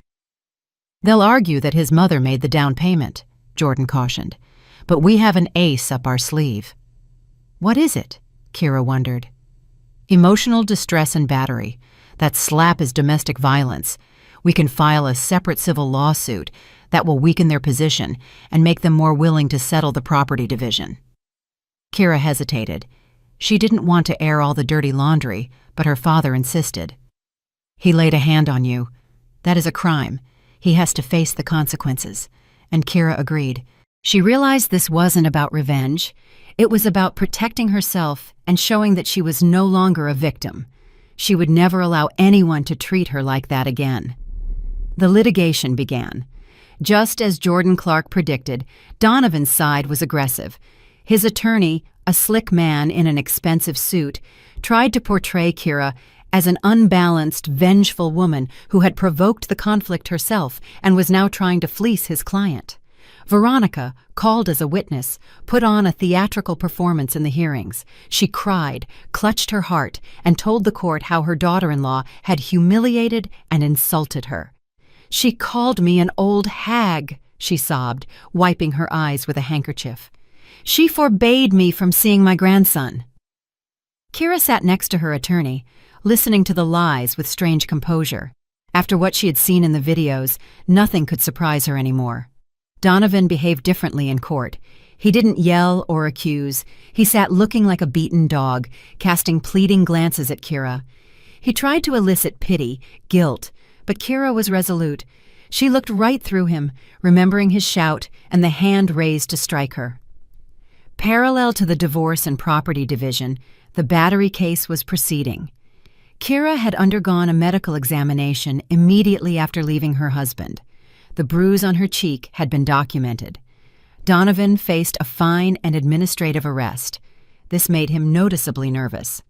"They'll argue that his mother made the down payment," Jordan cautioned, "but we have an ace up our sleeve." "What is it?" Kira wondered. "Emotional distress and battery. That slap is domestic violence. We can file a separate civil lawsuit that will weaken their position and make them more willing to settle the property division." Kira hesitated. She didn't want to air all the dirty laundry, but her father insisted. "He laid a hand on you. That is a crime. He has to face the consequences." And Kira agreed. She realized this wasn't about revenge. It was about protecting herself and showing that she was no longer a victim. She would never allow anyone to treat her like that again. The litigation began. Just as Jordan Clark predicted, Donovan's side was aggressive. His attorney, a slick man in an expensive suit, tried to portray Kira as an unbalanced, vengeful woman who had provoked the conflict herself and was now trying to fleece his client. Veronica, called as a witness, put on a theatrical performance in the hearings. She cried, clutched her heart, and told the court how her daughter-in-law had humiliated and insulted her. "She called me an old hag," she sobbed, wiping her eyes with a handkerchief. "She forbade me from seeing my grandson." Kira sat next to her attorney, listening to the lies with strange composure. After what she had seen in the videos, nothing could surprise her anymore. Donovan behaved differently in court. He didn't yell or accuse. He sat looking like a beaten dog, casting pleading glances at Kira. He tried to elicit pity, guilt, but Kira was resolute. She looked right through him, remembering his shout and the hand raised to strike her. Parallel to the divorce and property division, the battery case was proceeding. Kira had undergone a medical examination immediately after leaving her husband. The bruise on her cheek had been documented. Donovan faced a fine and administrative arrest. This made him noticeably nervous.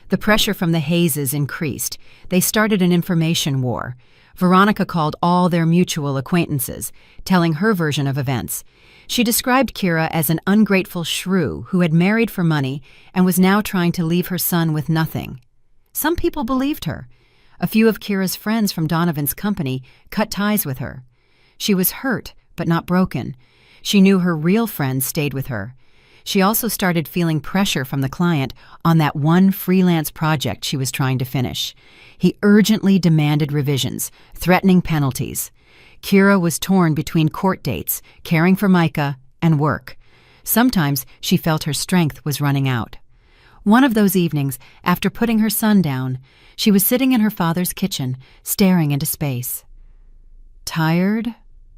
The pressure from the Hayeses increased. They started an information war. Veronica called all their mutual acquaintances, telling her version of events. She described Kira as an ungrateful shrew who had married for money and was now trying to leave her son with nothing. Some people believed her. A few of Kira's friends from Donovan's company cut ties with her. She was hurt, but not broken. She knew her real friends stayed with her. She also started feeling pressure from the client on that one freelance project she was trying to finish. He urgently demanded revisions, threatening penalties. Kira was torn between court dates, caring for Micah, and work. Sometimes she felt her strength was running out. One of those evenings, after putting her son down, she was sitting in her father's kitchen, staring into space. "Tired?"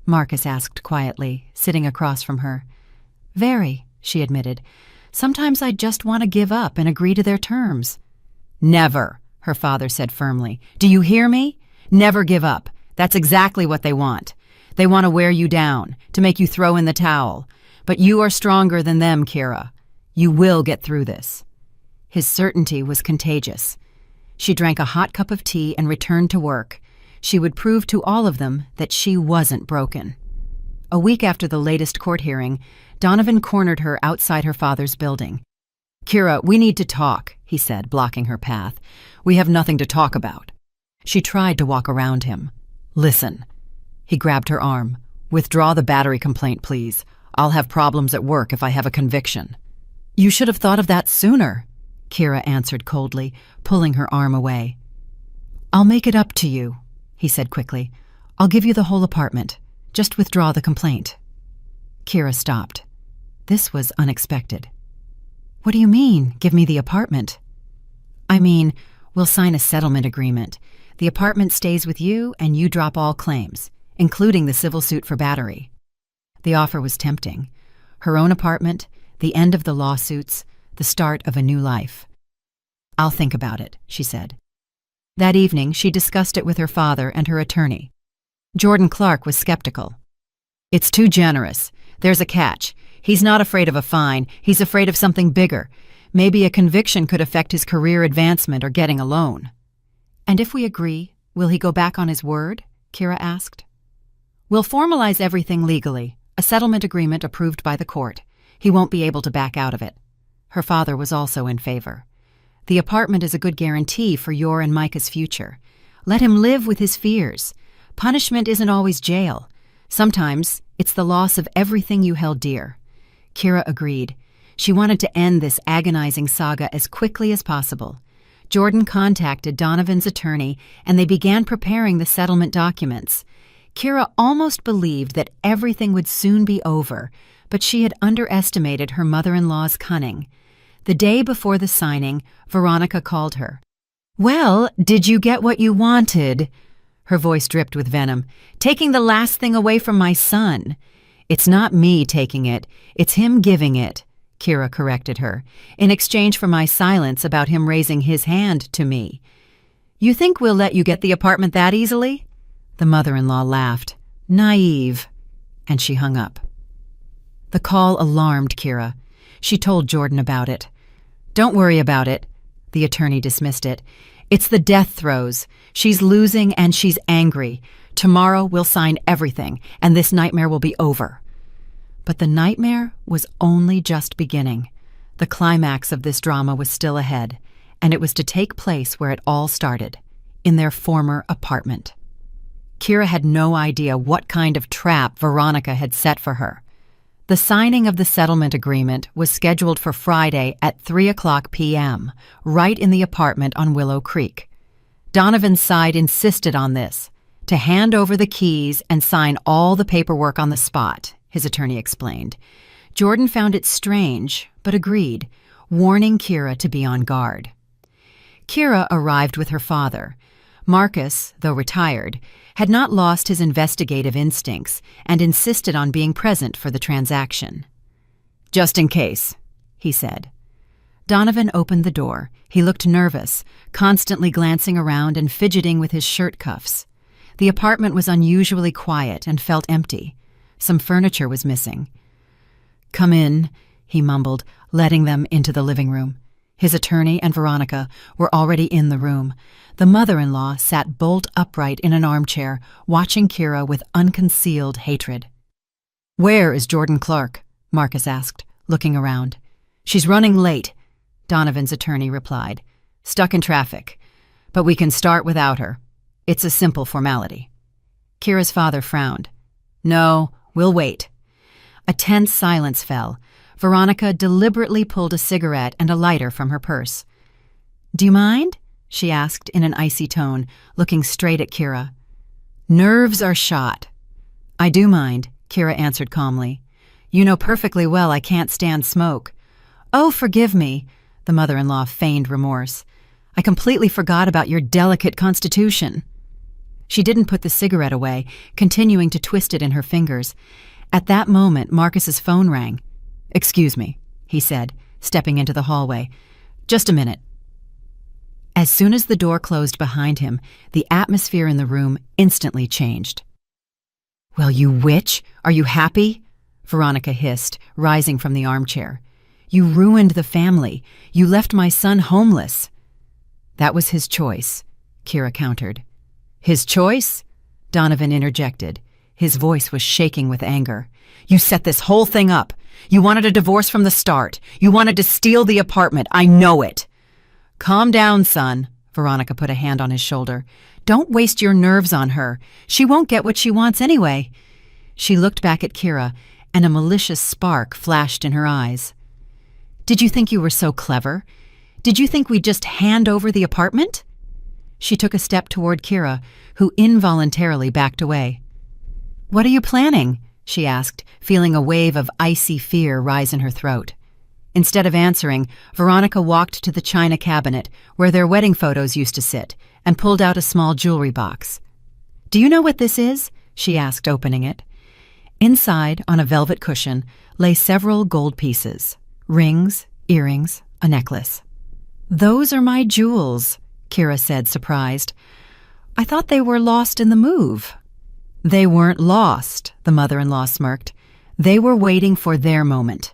Marcus asked quietly, sitting across from her. "Very," she admitted. "Sometimes I just want to give up and agree to their terms." "Never," her father said firmly. "Do you hear me? Never give up. That's exactly what they want. They want to wear you down, to make you throw in the towel. But you are stronger than them, Kira. You will get through this." His certainty was contagious. She drank a hot cup of tea and returned to work. She would prove to all of them that she wasn't broken. A week after the latest court hearing, Donovan cornered her outside her father's building. "Kira, we need to talk," he said, blocking her path. "We have nothing to talk about." She tried to walk around him. "Listen." He grabbed her arm. "Withdraw the battery complaint, please. I'll have problems at work if I have a conviction." "You should have thought of that sooner," Kira answered coldly, pulling her arm away. "I'll make it up to you," he said quickly. "I'll give you the whole apartment. Just withdraw the complaint." Kira stopped. This was unexpected. "What do you mean, give me the apartment?" "I mean, we'll sign a settlement agreement. The apartment stays with you and you drop all claims, including the civil suit for battery." The offer was tempting. Her own apartment, the end of the lawsuits, the start of a new life. "I'll think about it," she said. That evening, she discussed it with her father and her attorney. Jordan Clark was skeptical. "It's too generous. There's a catch. He's not afraid of a fine. He's afraid of something bigger. Maybe a conviction could affect his career advancement or getting a loan." "And if we agree, will he go back on his word?" Kira asked. "We'll formalize everything legally, a settlement agreement approved by the court. He won't be able to back out of it." Her father was also in favor. "The apartment is a good guarantee for your and Micah's future. Let him live with his fears. Punishment isn't always jail. Sometimes it's the loss of everything you held dear." Kira agreed. She wanted to end this agonizing saga as quickly as possible. Jordan contacted Donovan's attorney, and they began preparing the settlement documents. Kira almost believed that everything would soon be over, but she had underestimated her mother-in-law's cunning. The day before the signing, Veronica called her. "Well, did you get what you wanted?" Her voice dripped with venom. "Taking the last thing away from my son." "It's not me taking it, it's him giving it," Kira corrected her, "in exchange for my silence about him raising his hand to me." "You think we'll let you get the apartment that easily?" The mother-in-law laughed. "Naive." And she hung up. The call alarmed Kira. She told Jordan about it. "Don't worry about it." The attorney dismissed it. "It's the death throes. She's losing and she's angry. Tomorrow we'll sign everything, and this nightmare will be over." But the nightmare was only just beginning. The climax of this drama was still ahead, and it was to take place where it all started, in their former apartment. Kira had no idea what kind of trap Veronica had set for her. The signing of the settlement agreement was scheduled for Friday at 3:00 p.m., right in the apartment on Willow Creek. Donovan's side insisted on this, to hand over the keys and sign all the paperwork on the spot, his attorney explained. Jordan found it strange, but agreed, warning Kira to be on guard. Kira arrived with her father. Marcus, though retired, had not lost his investigative instincts and insisted on being present for the transaction. "Just in case," he said. Donovan opened the door. He looked nervous, constantly glancing around and fidgeting with his shirt cuffs. The apartment was unusually quiet and felt empty. Some furniture was missing. "Come in," he mumbled, letting them into the living room. His attorney and Veronica were already in the room. The mother-in-law sat bolt upright in an armchair, watching Kira with unconcealed hatred. "Where is Jordan Clark?" Marcus asked, looking around. "She's running late," Donovan's attorney replied. "Stuck in traffic. But we can start without her. It's a simple formality." Kira's father frowned. "No, we'll wait." A tense silence fell. Veronica deliberately pulled a cigarette and a lighter from her purse. "Do you mind?" she asked in an icy tone, looking straight at Kira. "Nerves are shot." "I do mind," Kira answered calmly. "You know perfectly well I can't stand smoke." "Oh, forgive me," the mother-in-law feigned remorse. "I completely forgot about your delicate constitution." She didn't put the cigarette away, continuing to twist it in her fingers. At that moment, Marcus's phone rang. "Excuse me," he said, stepping into the hallway. "Just a minute." As soon as the door closed behind him, the atmosphere in the room instantly changed. "Well, you witch, are you happy?" Veronica hissed, rising from the armchair. "You ruined the family. You left my son homeless." "That was his choice," Kira countered. "His choice?" Donovan interjected. His voice was shaking with anger. "You set this whole thing up. You wanted a divorce from the start. You wanted to steal the apartment. I know it." "Calm down, son," Veronica put a hand on his shoulder. "Don't waste your nerves on her. She won't get what she wants anyway." She looked back at Kira, and a malicious spark flashed in her eyes. "Did you think you were so clever? Did you think we'd just hand over the apartment?" She took a step toward Kira, who involuntarily backed away. "What are you planning?" she asked, feeling a wave of icy fear rise in her throat. Instead of answering, Veronica walked to the china cabinet where their wedding photos used to sit and pulled out a small jewelry box. "Do you know what this is?" she asked, opening it. Inside, on a velvet cushion, lay several gold pieces. Rings, earrings, a necklace. "Those are my jewels," Kira said, surprised. "I thought they were lost in the move." "They weren't lost," the mother-in-law smirked. "They were waiting for their moment."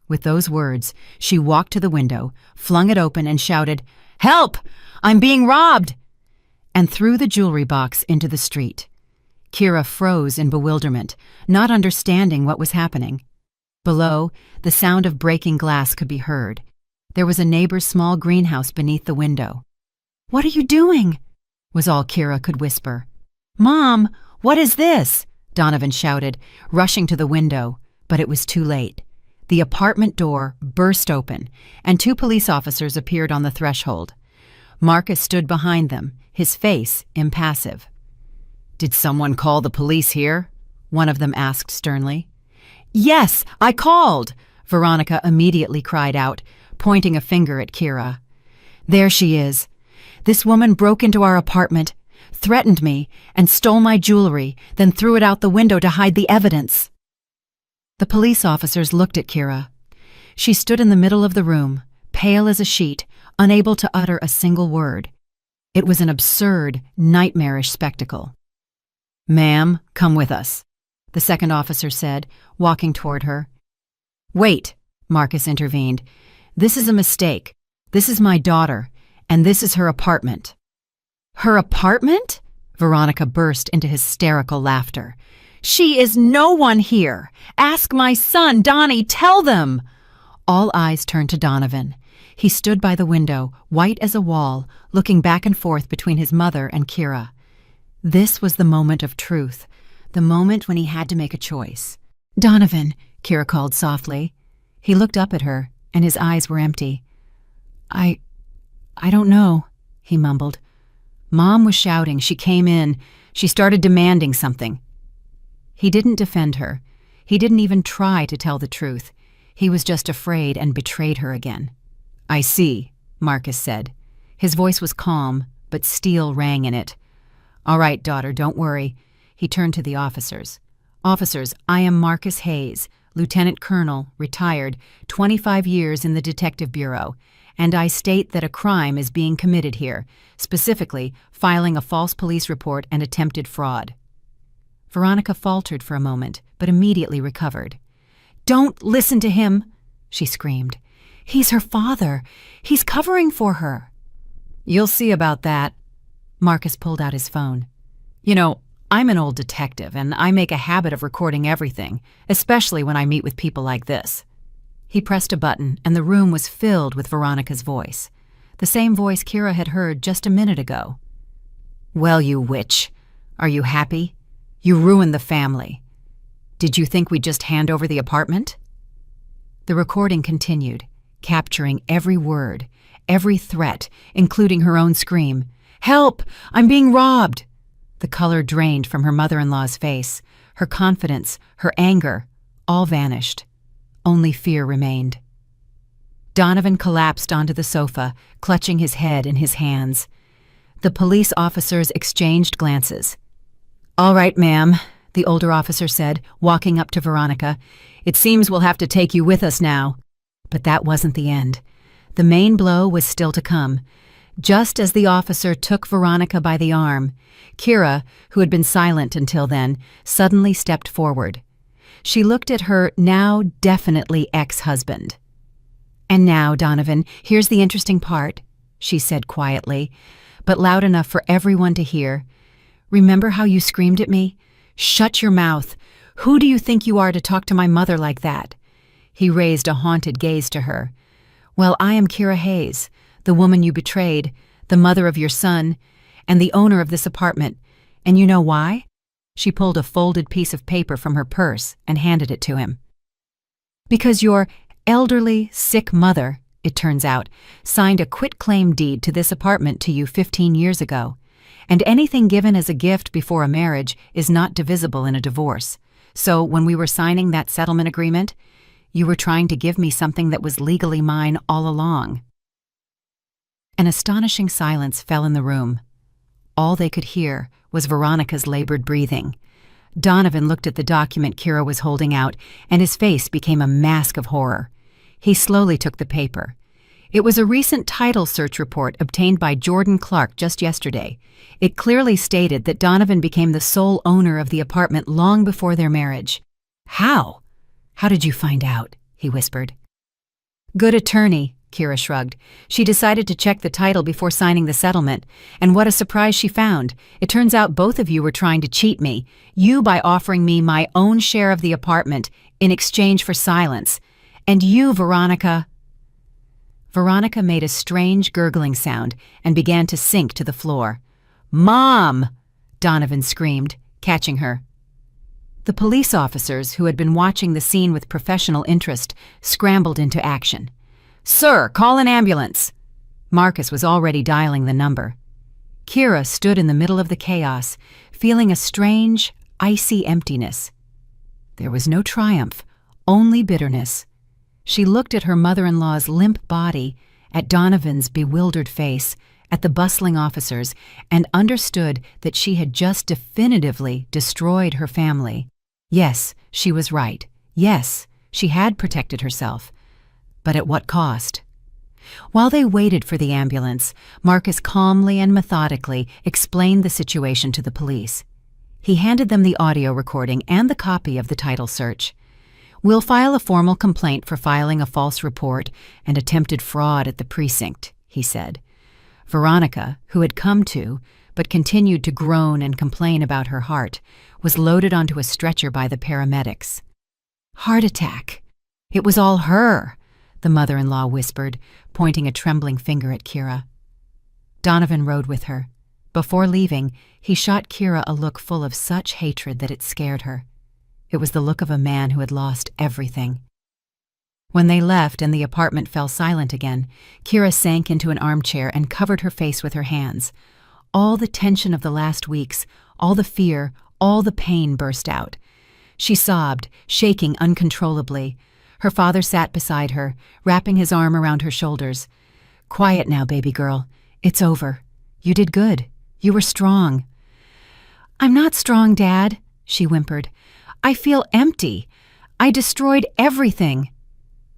With those words, she walked to the window, flung it open, and shouted, "Help! I'm being robbed!" and threw the jewelry box into the street. Kira froze in bewilderment, not understanding what was happening. Below, the sound of breaking glass could be heard. There was a neighbor's small greenhouse beneath the window. "What are you doing?" was all Kira could whisper. "Mom, what is this?" Donovan shouted, rushing to the window, but it was too late. The apartment door burst open, and 2 police officers appeared on the threshold. Marcus stood behind them, his face impassive. "Did someone call the police here?" one of them asked sternly. "Yes, I called!" Veronica immediately cried out, pointing a finger at Kira. "There she is. This woman broke into our apartment, threatened me, and stole my jewelry, then threw it out the window to hide the evidence." The police officers looked at Kira. She stood in the middle of the room, pale as a sheet, unable to utter a single word. It was an absurd, nightmarish spectacle. "Ma'am, come with us," the second officer said, walking toward her. "Wait," Marcus intervened. "This is a mistake. This is my daughter, and this is her apartment." "Her apartment?" Veronica burst into hysterical laughter. "She is no one here! Ask my son, Donnie, tell them!" All eyes turned to Donovan. He stood by the window, white as a wall, looking back and forth between his mother and Kira. This was the moment of truth, the moment when he had to make a choice. "Donovan," Kira called softly. He looked up at her, and his eyes were empty. I don't know," he mumbled. "Mom was shouting. She came in. She started demanding something." He didn't defend her. He didn't even try to tell the truth. He was just afraid and betrayed her again. "I see," Marcus said. His voice was calm, but steel rang in it. "All right, daughter, don't worry." He turned to the officers. "Officers, I am Marcus Hayes, Lieutenant Colonel, retired, 25 years in the Detective Bureau, and I state that a crime is being committed here, specifically filing a false police report and attempted fraud." Veronica faltered for a moment, but immediately recovered. Don't listen to him, she screamed. He's her father. He's covering for her. You'll see about that. Marcus pulled out his phone. You know, I'm an old detective, and I make a habit of recording everything, especially when I meet with people like this. He pressed a button, and the room was filled with Veronica's voice, the same voice Kira had heard just a minute ago. Well, you witch. Are you happy? You ruined the family. Did you think we'd just hand over the apartment? The recording continued, capturing every word, every threat, including her own scream. Help! I'm being robbed! The color drained from her mother-in-law's face. Her confidence, her anger, all vanished. Only fear remained. Donovan collapsed onto the sofa, clutching his head in his hands. The police officers exchanged glances. All right, ma'am, the older officer said, walking up to Veronica. It seems we'll have to take you with us now. But that wasn't the end. The main blow was still to come. Just as the officer took Veronica by the arm, Kira, who had been silent until then, suddenly stepped forward. She looked at her now definitely ex-husband. And now, Donovan, here's the interesting part, she said quietly, but loud enough for everyone to hear. Remember how you screamed at me? Shut your mouth. Who do you think you are to talk to my mother like that? He raised a haunted gaze to her. Well, I am Kira Hayes, the woman you betrayed, the mother of your son, and the owner of this apartment. And you know why? She pulled a folded piece of paper from her purse and handed it to him. Because your elderly, sick mother, it turns out, signed a quitclaim deed to this apartment to you 15 years ago. And anything given as a gift before a marriage is not divisible in a divorce. So when we were signing that settlement agreement, you were trying to give me something that was legally mine all along. An astonishing silence fell in the room. All they could hear was Veronica's labored breathing. Donovan looked at the document Kira was holding out, and his face became a mask of horror. He slowly took the paper. It was a recent title search report obtained by Jordan Clark just yesterday. It clearly stated that Donovan became the sole owner of the apartment long before their marriage. How? How did you find out? He whispered. Good attorney, Kira shrugged. She decided to check the title before signing the settlement, and what a surprise she found. It turns out both of you were trying to cheat me, you by offering me my own share of the apartment in exchange for silence. And you, Veronica... Veronica made a strange gurgling sound and began to sink to the floor. Mom! Donovan screamed, catching her. The police officers, who had been watching the scene with professional interest, scrambled into action. Sir, call an ambulance! Marcus was already dialing the number. Kira stood in the middle of the chaos, feeling a strange, icy emptiness. There was no triumph, only bitterness. She looked at her mother-in-law's limp body, at Donovan's bewildered face, at the bustling officers, and understood that she had just definitively destroyed her family. Yes, she was right. Yes, she had protected herself. But at what cost? While they waited for the ambulance, Marcus calmly and methodically explained the situation to the police. He handed them the audio recording and the copy of the title search. We'll file a formal complaint for filing a false report and attempted fraud at the precinct, he said. Veronica, who had come to, but continued to groan and complain about her heart, was loaded onto a stretcher by the paramedics. Heart attack. It was all her, the mother-in-law whispered, pointing a trembling finger at Kira. Donovan rode with her. Before leaving, he shot Kira a look full of such hatred that it scared her. It was the look of a man who had lost everything. When they left and the apartment fell silent again, Kira sank into an armchair and covered her face with her hands. All the tension of the last weeks, all the fear, all the pain burst out. She sobbed, shaking uncontrollably. Her father sat beside her, wrapping his arm around her shoulders. Quiet now, baby girl. It's over. You did good. You were strong. I'm not strong, Dad, she whimpered. I feel empty. I destroyed everything.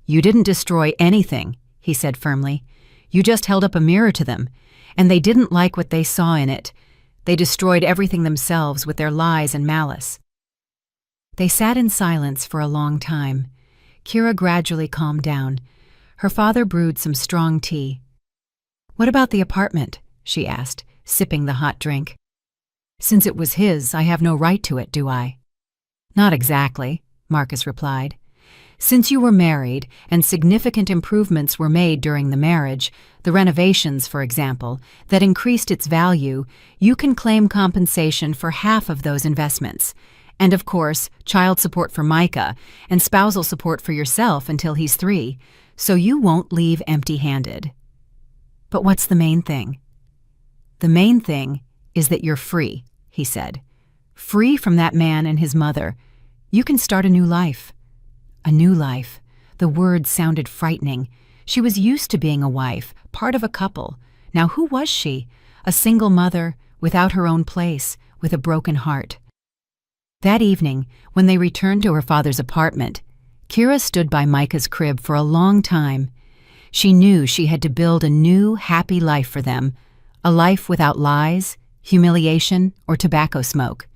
You didn't destroy anything, he said firmly. You just held up a mirror to them, and they didn't like what they saw in it. They destroyed everything themselves with their lies and malice. They sat in silence for a long time. Kira gradually calmed down. Her father brewed some strong tea. "What about the apartment?" she asked, sipping the hot drink. "Since it was his, I have no right to it, do I?" "Not exactly," Marcus replied. "Since you were married and significant improvements were made during the marriage, the renovations, for example, that increased its value, you can claim compensation for half of those investments. And of course, child support for Micah and spousal support for yourself until he's 3, so you won't leave empty-handed." "But what's the main thing?" "The main thing is that you're free," he said. "Free from that man and his mother. You can start a new life." A new life. The word sounded frightening. She was used to being a wife, part of a couple. Now who was she? A single mother, without her own place, with a broken heart. That evening, when they returned to her father's apartment, Kira stood by Micah's crib for a long time. She knew she had to build a new, happy life for them, a life without lies, humiliation, or tobacco smoke.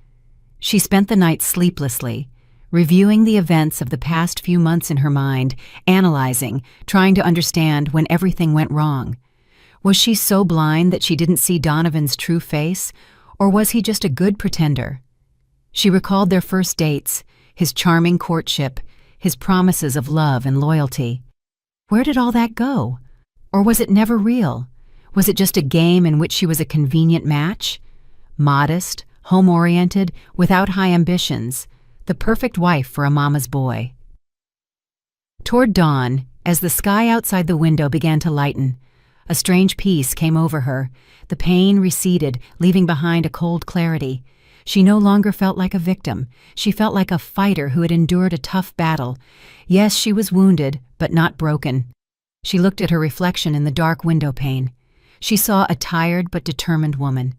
She spent the night sleeplessly, reviewing the events of the past few months in her mind, analyzing, trying to understand when everything went wrong. Was she so blind that she didn't see Donovan's true face, or was he just a good pretender? She recalled their first dates, his charming courtship, his promises of love and loyalty. Where did all that go? Or was it never real? Was it just a game in which she was a convenient match? Modest, home-oriented, without high ambitions, the perfect wife for a mama's boy. Toward dawn, as the sky outside the window began to lighten, a strange peace came over her. The pain receded, leaving behind a cold clarity. She no longer felt like a victim. She felt like a fighter who had endured a tough battle. Yes, she was wounded, but not broken. She looked at her reflection in the dark window pane. She saw a tired but determined woman,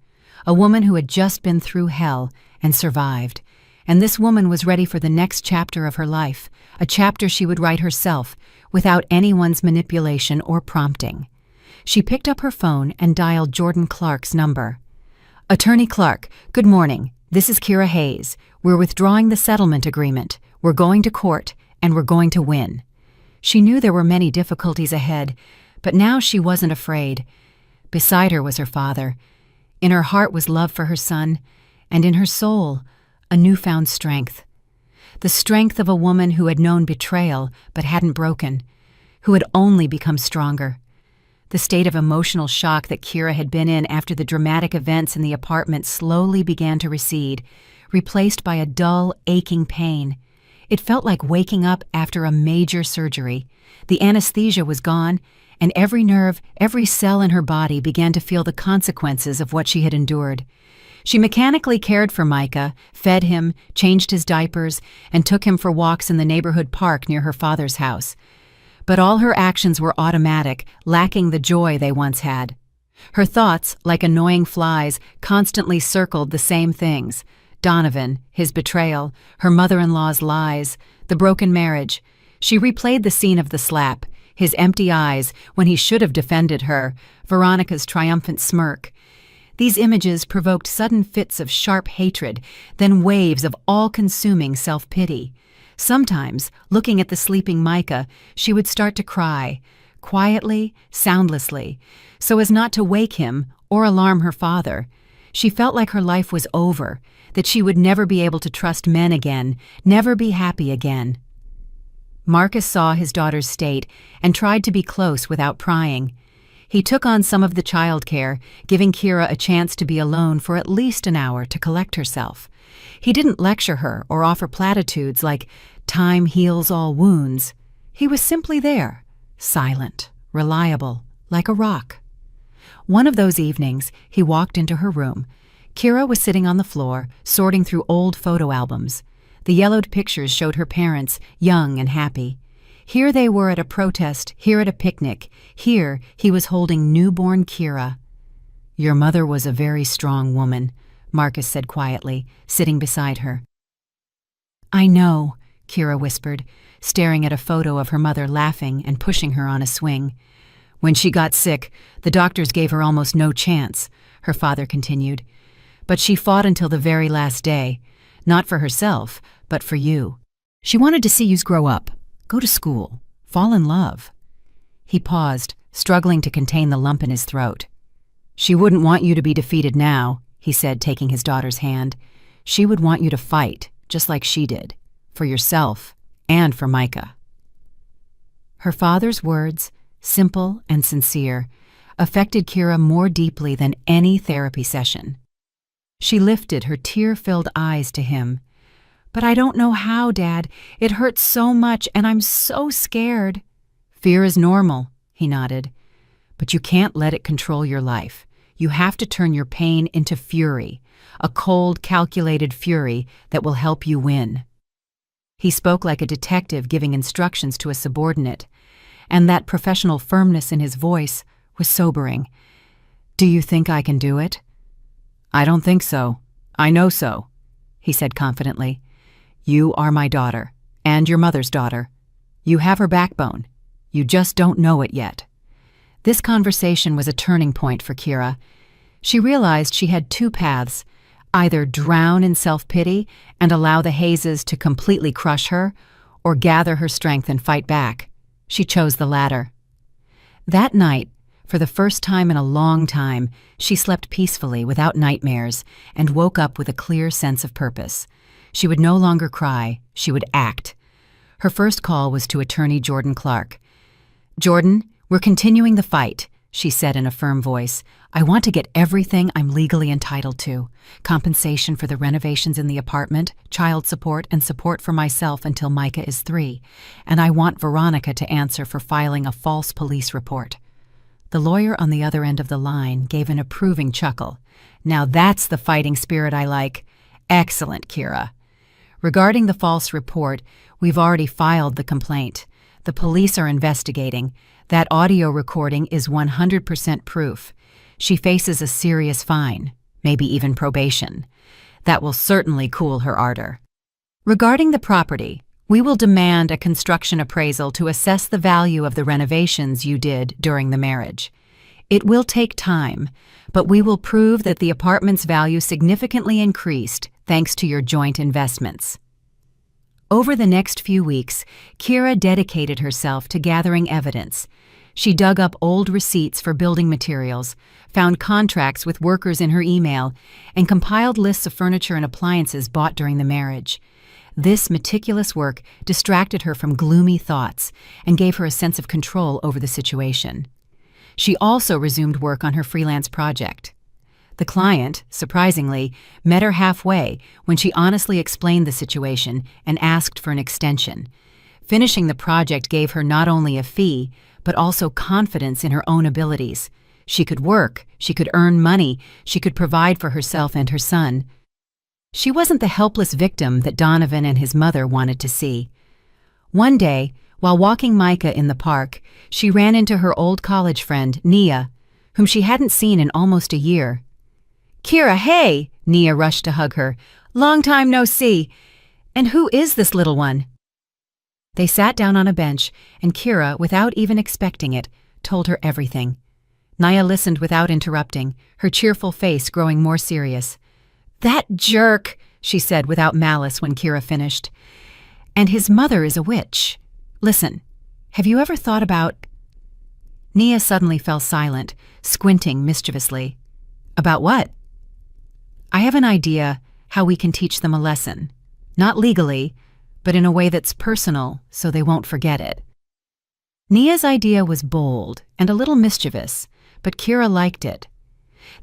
a woman who had just been through hell and survived. And this woman was ready for the next chapter of her life, a chapter she would write herself, without anyone's manipulation or prompting. She picked up her phone and dialed Jordan Clark's number. "Attorney Clark, good morning. This is Kira Hayes. We're withdrawing the settlement agreement. We're going to court, and we're going to win." She knew there were many difficulties ahead, but now she wasn't afraid. Beside her was her father. In her heart was love for her son, and in her soul, a newfound strength. The strength of a woman who had known betrayal but hadn't broken, who had only become stronger. The state of emotional shock that Kira had been in after the dramatic events in the apartment slowly began to recede, replaced by a dull, aching pain. It felt like waking up after a major surgery. The anesthesia was gone, and every nerve, every cell in her body began to feel the consequences of what she had endured. She mechanically cared for Micah, fed him, changed his diapers, and took him for walks in the neighborhood park near her father's house. But all her actions were automatic, lacking the joy they once had. Her thoughts, like annoying flies, constantly circled the same things: Donovan, his betrayal, her mother-in-law's lies, the broken marriage. She replayed the scene of the slap, his empty eyes when he should have defended her, Veronica's triumphant smirk. These images provoked sudden fits of sharp hatred, then waves of all-consuming self-pity. Sometimes, looking at the sleeping Micah, she would start to cry, quietly, soundlessly, so as not to wake him or alarm her father. She felt like her life was over, that she would never be able to trust men again, never be happy again. Marcus saw his daughter's state and tried to be close without prying. He took on some of the childcare, giving Kira a chance to be alone for at least an hour to collect herself. He didn't lecture her or offer platitudes like, "Time heals all wounds." He was simply there, silent, reliable, like a rock. One of those evenings, he walked into her room. Kira was sitting on the floor, sorting through old photo albums. The yellowed pictures showed her parents, young and happy. Here they were at a protest, here at a picnic. Here he was holding newborn Kira. "Your mother was a very strong woman," Marcus said quietly, sitting beside her. "I know," Kira whispered, staring at a photo of her mother laughing and pushing her on a swing. "When she got sick, the doctors gave her almost no chance," her father continued. "But she fought until the very last day, not for herself, but for you. She wanted to see yous grow up, Go to school. Fall in love. He paused, struggling to contain the lump in his throat. She wouldn't want you to be defeated now, he said, taking his daughter's hand. She would want you to fight, just like she did, for yourself and for Micah. Her father's words, simple and sincere, affected Kira more deeply than any therapy session. She lifted her tear-filled eyes to him. But I don't know how, Dad. It hurts so much, and I'm so scared. Fear is normal, he nodded. But you can't let it control your life. You have to turn your pain into fury, a cold, calculated fury that will help you win. He spoke like a detective giving instructions to a subordinate, and that professional firmness in his voice was sobering. Do you think I can do it? I don't think so. I know so, he said confidently. You are my daughter, and your mother's daughter. You have her backbone. You just don't know it yet. This conversation was a turning point for Kira. She realized she had two paths, either drown in self-pity and allow the hazes to completely crush her, or gather her strength and fight back. She chose the latter. That night, for the first time in a long time, she slept peacefully without nightmares and woke up with a clear sense of purpose. She would no longer cry, she would act. Her first call was to attorney Jordan Clark. Jordan, we're continuing the fight, she said in a firm voice. I want to get everything I'm legally entitled to. Compensation for the renovations in the apartment, child support, and support for myself until Micah is 3. And I want Veronica to answer for filing a false police report. The lawyer on the other end of the line gave an approving chuckle. Now that's the fighting spirit I like. Excellent, Kira. Regarding the false report, we've already filed the complaint. The police are investigating. That audio recording is 100% proof. She faces a serious fine, maybe even probation. That will certainly cool her ardor. Regarding the property, we will demand a construction appraisal to assess the value of the renovations you did during the marriage. It will take time, but we will prove that the apartment's value significantly increased thanks to your joint investments. Over the next few weeks, Kira dedicated herself to gathering evidence. She dug up old receipts for building materials, found contracts with workers in her email, and compiled lists of furniture and appliances bought during the marriage. This meticulous work distracted her from gloomy thoughts and gave her a sense of control over the situation. She also resumed work on her freelance project. The client, surprisingly, met her halfway when she honestly explained the situation and asked for an extension. Finishing the project gave her not only a fee, but also confidence in her own abilities. She could work, she could earn money, she could provide for herself and her son. She wasn't the helpless victim that Donovan and his mother wanted to see. One day, while walking Micah in the park, she ran into her old college friend, Nia, whom she hadn't seen in almost a year. Kira, hey! Nia rushed to hug her. Long time no see. And who is this little one? They sat down on a bench, and Kira, without even expecting it, told her everything. Nia listened without interrupting, her cheerful face growing more serious. That jerk, she said without malice when Kira finished. And his mother is a witch. Listen, have you ever thought about... Nia suddenly fell silent, squinting mischievously. About what? I have an idea how we can teach them a lesson. Not legally, but in a way that's personal, so they won't forget it. Nia's idea was bold and a little mischievous, but Kira liked it.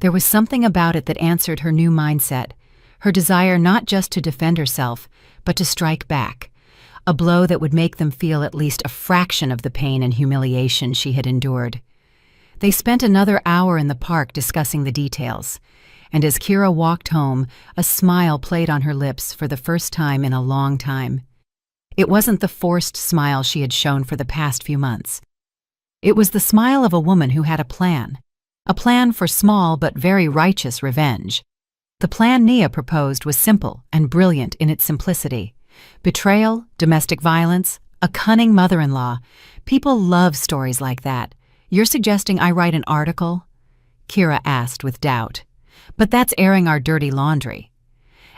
There was something about it that answered her new mindset, her desire not just to defend herself, but to strike back, a blow that would make them feel at least a fraction of the pain and humiliation she had endured. They spent another hour in the park discussing the details, and as Kira walked home, a smile played on her lips for the first time in a long time. It wasn't the forced smile she had shown for the past few months. It was the smile of a woman who had a plan for small but very righteous revenge. The plan Nia proposed was simple and brilliant in its simplicity. Betrayal, domestic violence, a cunning mother-in-law. People love stories like that. You're suggesting I write an article? Kira asked with doubt. But that's airing our dirty laundry.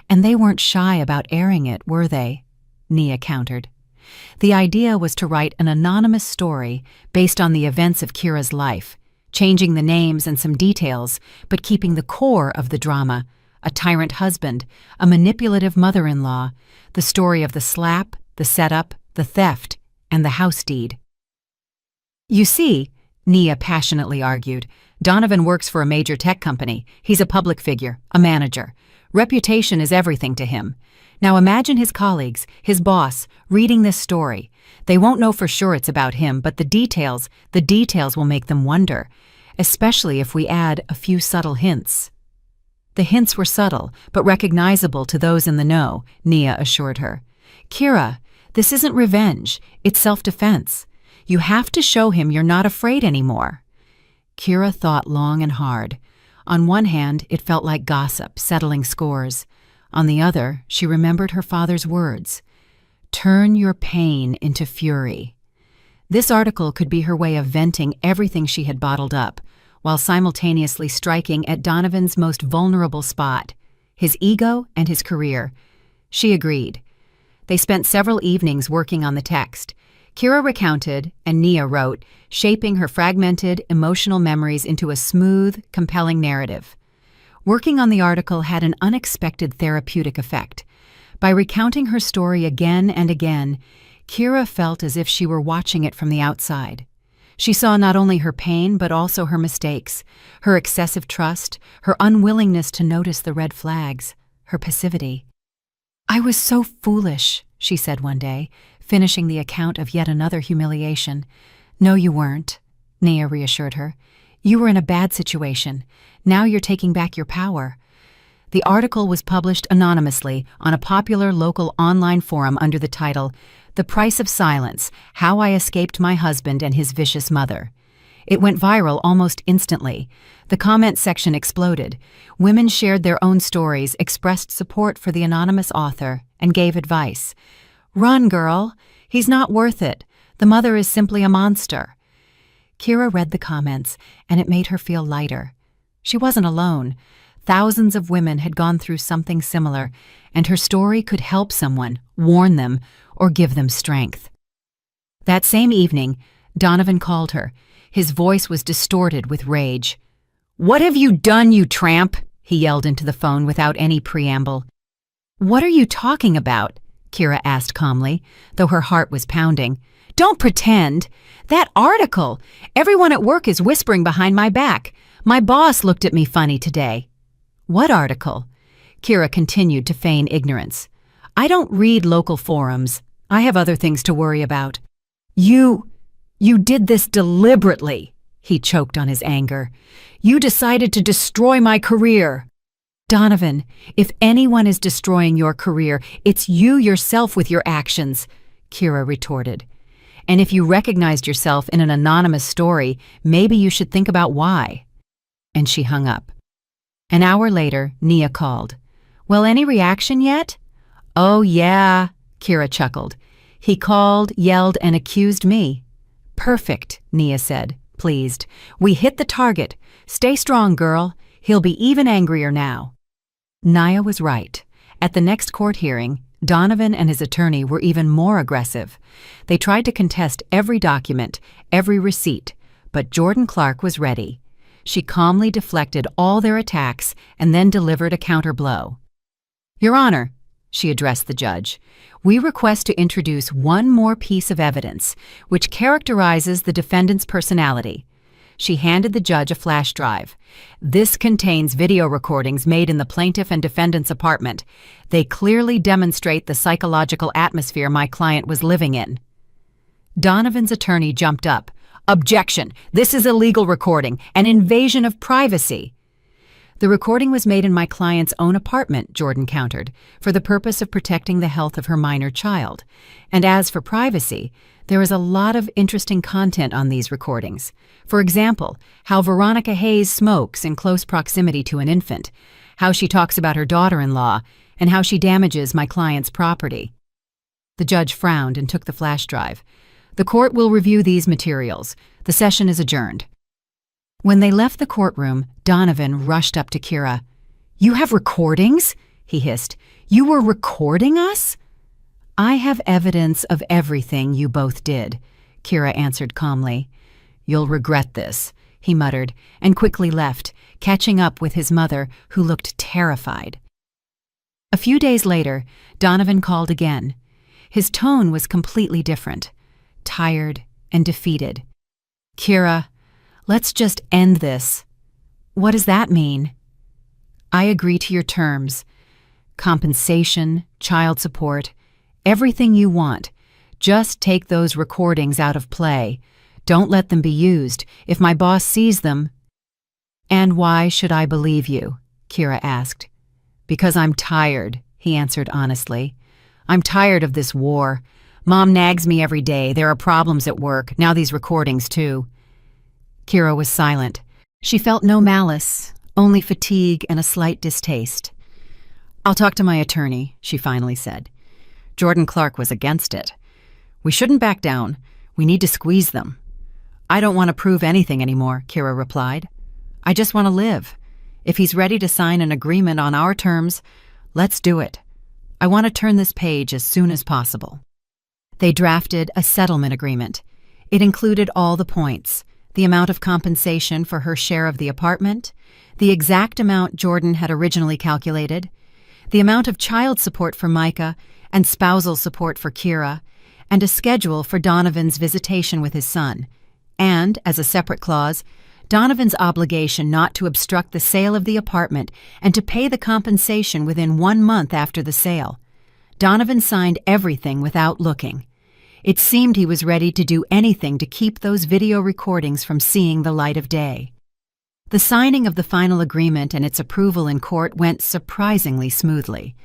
And they weren't shy about airing it, were they? Nia countered. The idea was to write an anonymous story based on the events of Kira's life, changing the names and some details, but keeping the core of the drama: a tyrant husband, a manipulative mother-in-law, the story of the slap, the setup, the theft, and the house deed. You see, Nia passionately argued, Donovan works for a major tech company. He's a public figure, a manager. Reputation is everything to him. Now imagine his colleagues, his boss, reading this story. They won't know for sure it's about him, but the details will make them wonder, especially if we add a few subtle hints. The hints were subtle, but recognizable to those in the know, Nia assured her. Kira, this isn't revenge, it's self-defense. You have to show him you're not afraid anymore. Kira thought long and hard. On one hand, it felt like gossip, settling scores. On the other, she remembered her father's words. Turn your pain into fury. This article could be her way of venting everything she had bottled up, while simultaneously striking at Donovan's most vulnerable spot, his ego and his career. She agreed. They spent several evenings working on the text. Kira recounted, and Nia wrote, shaping her fragmented, emotional memories into a smooth, compelling narrative. Working on the article had an unexpected therapeutic effect. By recounting her story again and again, Kira felt as if she were watching it from the outside. She saw not only her pain but also her mistakes, her excessive trust, her unwillingness to notice the red flags, her passivity. I was so foolish, she said one day, finishing the account of yet another humiliation. No, you weren't, Nia reassured her. You were in a bad situation. Now you're taking back your power. The article was published anonymously on a popular local online forum under the title, The Price of Silence: How I Escaped My Husband and His Vicious Mother. It went viral almost instantly. The comment section exploded. Women shared their own stories, expressed support for the anonymous author, and gave advice. Run, girl. He's not worth it. The mother is simply a monster. Kira read the comments, and it made her feel lighter. She wasn't alone. Thousands of women had gone through something similar, and her story could help someone, warn them, or give them strength. That same evening, Donovan called her. His voice was distorted with rage. "What have you done, you tramp?" he yelled into the phone without any preamble. "What are you talking about?" Kira asked calmly, though her heart was pounding. "Don't pretend. That article! Everyone at work is whispering behind my back. My boss looked at me funny today." "What article?" Kira continued to feign ignorance. "I don't read local forums. I have other things to worry about." You did this deliberately," he choked on his anger. "You decided to destroy my career." "Donovan, if anyone is destroying your career, it's you yourself with your actions," Kira retorted. "And if you recognized yourself in an anonymous story, maybe you should think about why." And she hung up. An hour later, Nia called. "Well, any reaction yet?" "Oh, yeah," Kira chuckled. "He called, yelled, and accused me." "Perfect," Nia said, pleased. "We hit the target. Stay strong, girl. He'll be even angrier now." Nia was right. At the next court hearing, Donovan and his attorney were even more aggressive. They tried to contest every document, every receipt, but Jordan Clark was ready. She calmly deflected all their attacks and then delivered a counterblow. "Your Honor," she addressed the judge, "we request to introduce one more piece of evidence which characterizes the defendant's personality." She handed the judge a flash drive. "This contains video recordings made in the plaintiff and defendant's apartment. They clearly demonstrate the psychological atmosphere my client was living in." Donovan's attorney jumped up. "Objection! This is illegal recording, an invasion of privacy." "The recording was made in my client's own apartment," Jordan countered, "for the purpose of protecting the health of her minor child. And as for privacy, there is a lot of interesting content on these recordings. For example, how Veronica Hayes smokes in close proximity to an infant, how she talks about her daughter-in-law, and how she damages my client's property." The judge frowned and took the flash drive. "The court will review these materials. The session is adjourned." When they left the courtroom, Donovan rushed up to Kira. "You have recordings?" he hissed. "You were recording us?" I have evidence of everything you both did, Kira answered calmly. You'll regret this, he muttered, and quickly left, catching up with his mother, who looked terrified. A few days later, Donovan called again. His tone was completely different, tired and defeated. Kira, let's just end this. What does that mean? I agree to your terms. Compensation, child support, everything you want. Just take those recordings out of play. Don't let them be used. If my boss sees them... And why should I believe you? Kira asked. Because I'm tired, he answered honestly. I'm tired of this war. Mom nags me every day. There are problems at work. Now these recordings, too. Kira was silent. She felt no malice, only fatigue and a slight distaste. I'll talk to my attorney, she finally said. Jordan Clark was against it. We shouldn't back down. We need to squeeze them. I don't want to prove anything anymore, Kira replied. I just want to live. If he's ready to sign an agreement on our terms, let's do it. I want to turn this page as soon as possible. They drafted a settlement agreement. It included all the points, the amount of compensation for her share of the apartment, the exact amount Jordan had originally calculated, the amount of child support for Micah and spousal support for Kira, and a schedule for Donovan's visitation with his son, and, as a separate clause, Donovan's obligation not to obstruct the sale of the apartment and to pay the compensation within 1 month after the sale. Donovan signed everything without looking. It seemed he was ready to do anything to keep those video recordings from seeing the light of day. The signing of the final agreement and its approval in court went surprisingly smoothly.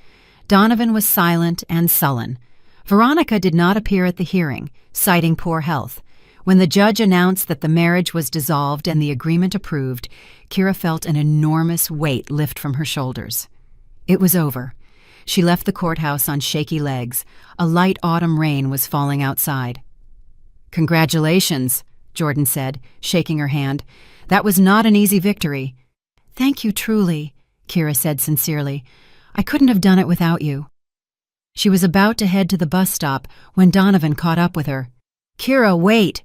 Donovan was silent and sullen. Veronica did not appear at the hearing, citing poor health. When the judge announced that the marriage was dissolved and the agreement approved, Kira felt an enormous weight lift from her shoulders. It was over. She left the courthouse on shaky legs. A light autumn rain was falling outside. Congratulations, Jordan said, shaking her hand. That was not an easy victory. Thank you truly, Kira said sincerely. I couldn't have done it without you. She was about to head to the bus stop when Donovan caught up with her. Kira, wait!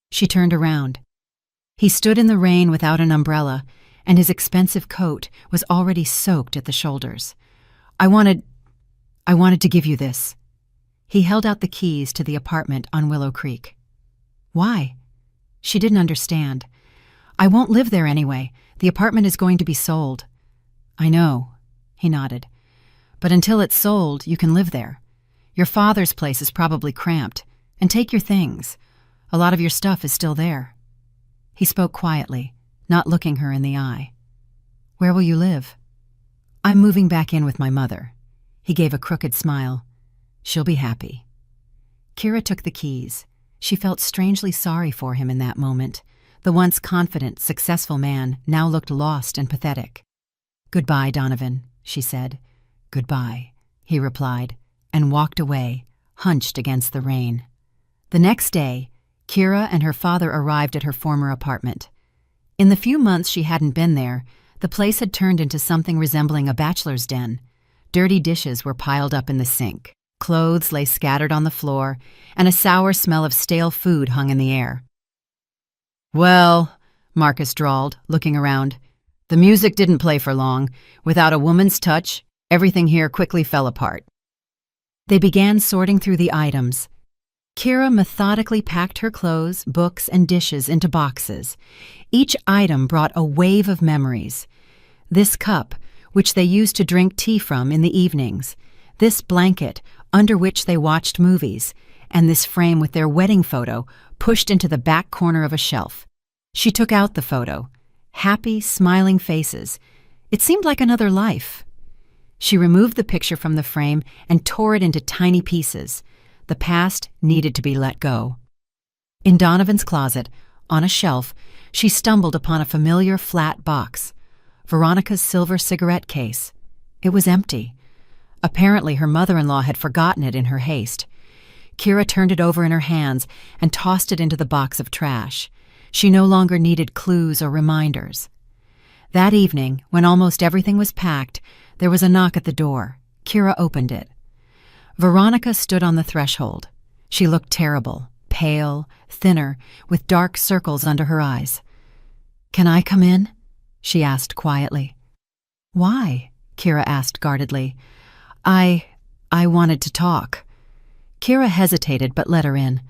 She turned around. He stood in the rain without an umbrella, and his expensive coat was already soaked at the shoulders. I wanted to give you this. He held out the keys to the apartment on Willow Creek. Why? She didn't understand. I won't live there anyway. The apartment is going to be sold. I know, he nodded. But until it's sold, you can live there. Your father's place is probably cramped, and take your things. A lot of your stuff is still there. He spoke quietly, not looking her in the eye. Where will you live? I'm moving back in with my mother. He gave a crooked smile. She'll be happy. Kira took the keys. She felt strangely sorry for him in that moment. The once confident, successful man now looked lost and pathetic. Goodbye, Donovan, she said. Goodbye, he replied, and walked away, hunched against the rain. The next day, Kira and her father arrived at her former apartment. In the few months she hadn't been there, the place had turned into something resembling a bachelor's den. Dirty dishes were piled up in the sink. Clothes lay scattered on the floor, and a sour smell of stale food hung in the air. Well, Marcus drawled, looking around. The music didn't play for long. Without a woman's touch, everything here quickly fell apart. They began sorting through the items. Kira methodically packed her clothes, books, and dishes into boxes. Each item brought a wave of memories. This cup, which they used to drink tea from in the evenings. This blanket, under which they watched movies. And this frame with their wedding photo, pushed into the back corner of a shelf. She took out the photo. Happy, smiling faces. It seemed like another life. She removed the picture from the frame and tore it into tiny pieces. The past needed to be let go. In Donovan's closet, on a shelf, she stumbled upon a familiar flat box. Veronica's silver cigarette case. It was empty. Apparently her mother-in-law had forgotten it in her haste. Kira turned it over in her hands and tossed it into the box of trash. She no longer needed clues or reminders. That evening, when almost everything was packed, there was a knock at the door. Kira opened it. Veronica stood on the threshold. She looked terrible, pale, thinner, with dark circles under her eyes. "Can I come in?" she asked quietly. "Why?" Kira asked guardedly. I wanted to talk." Kira hesitated but let her in.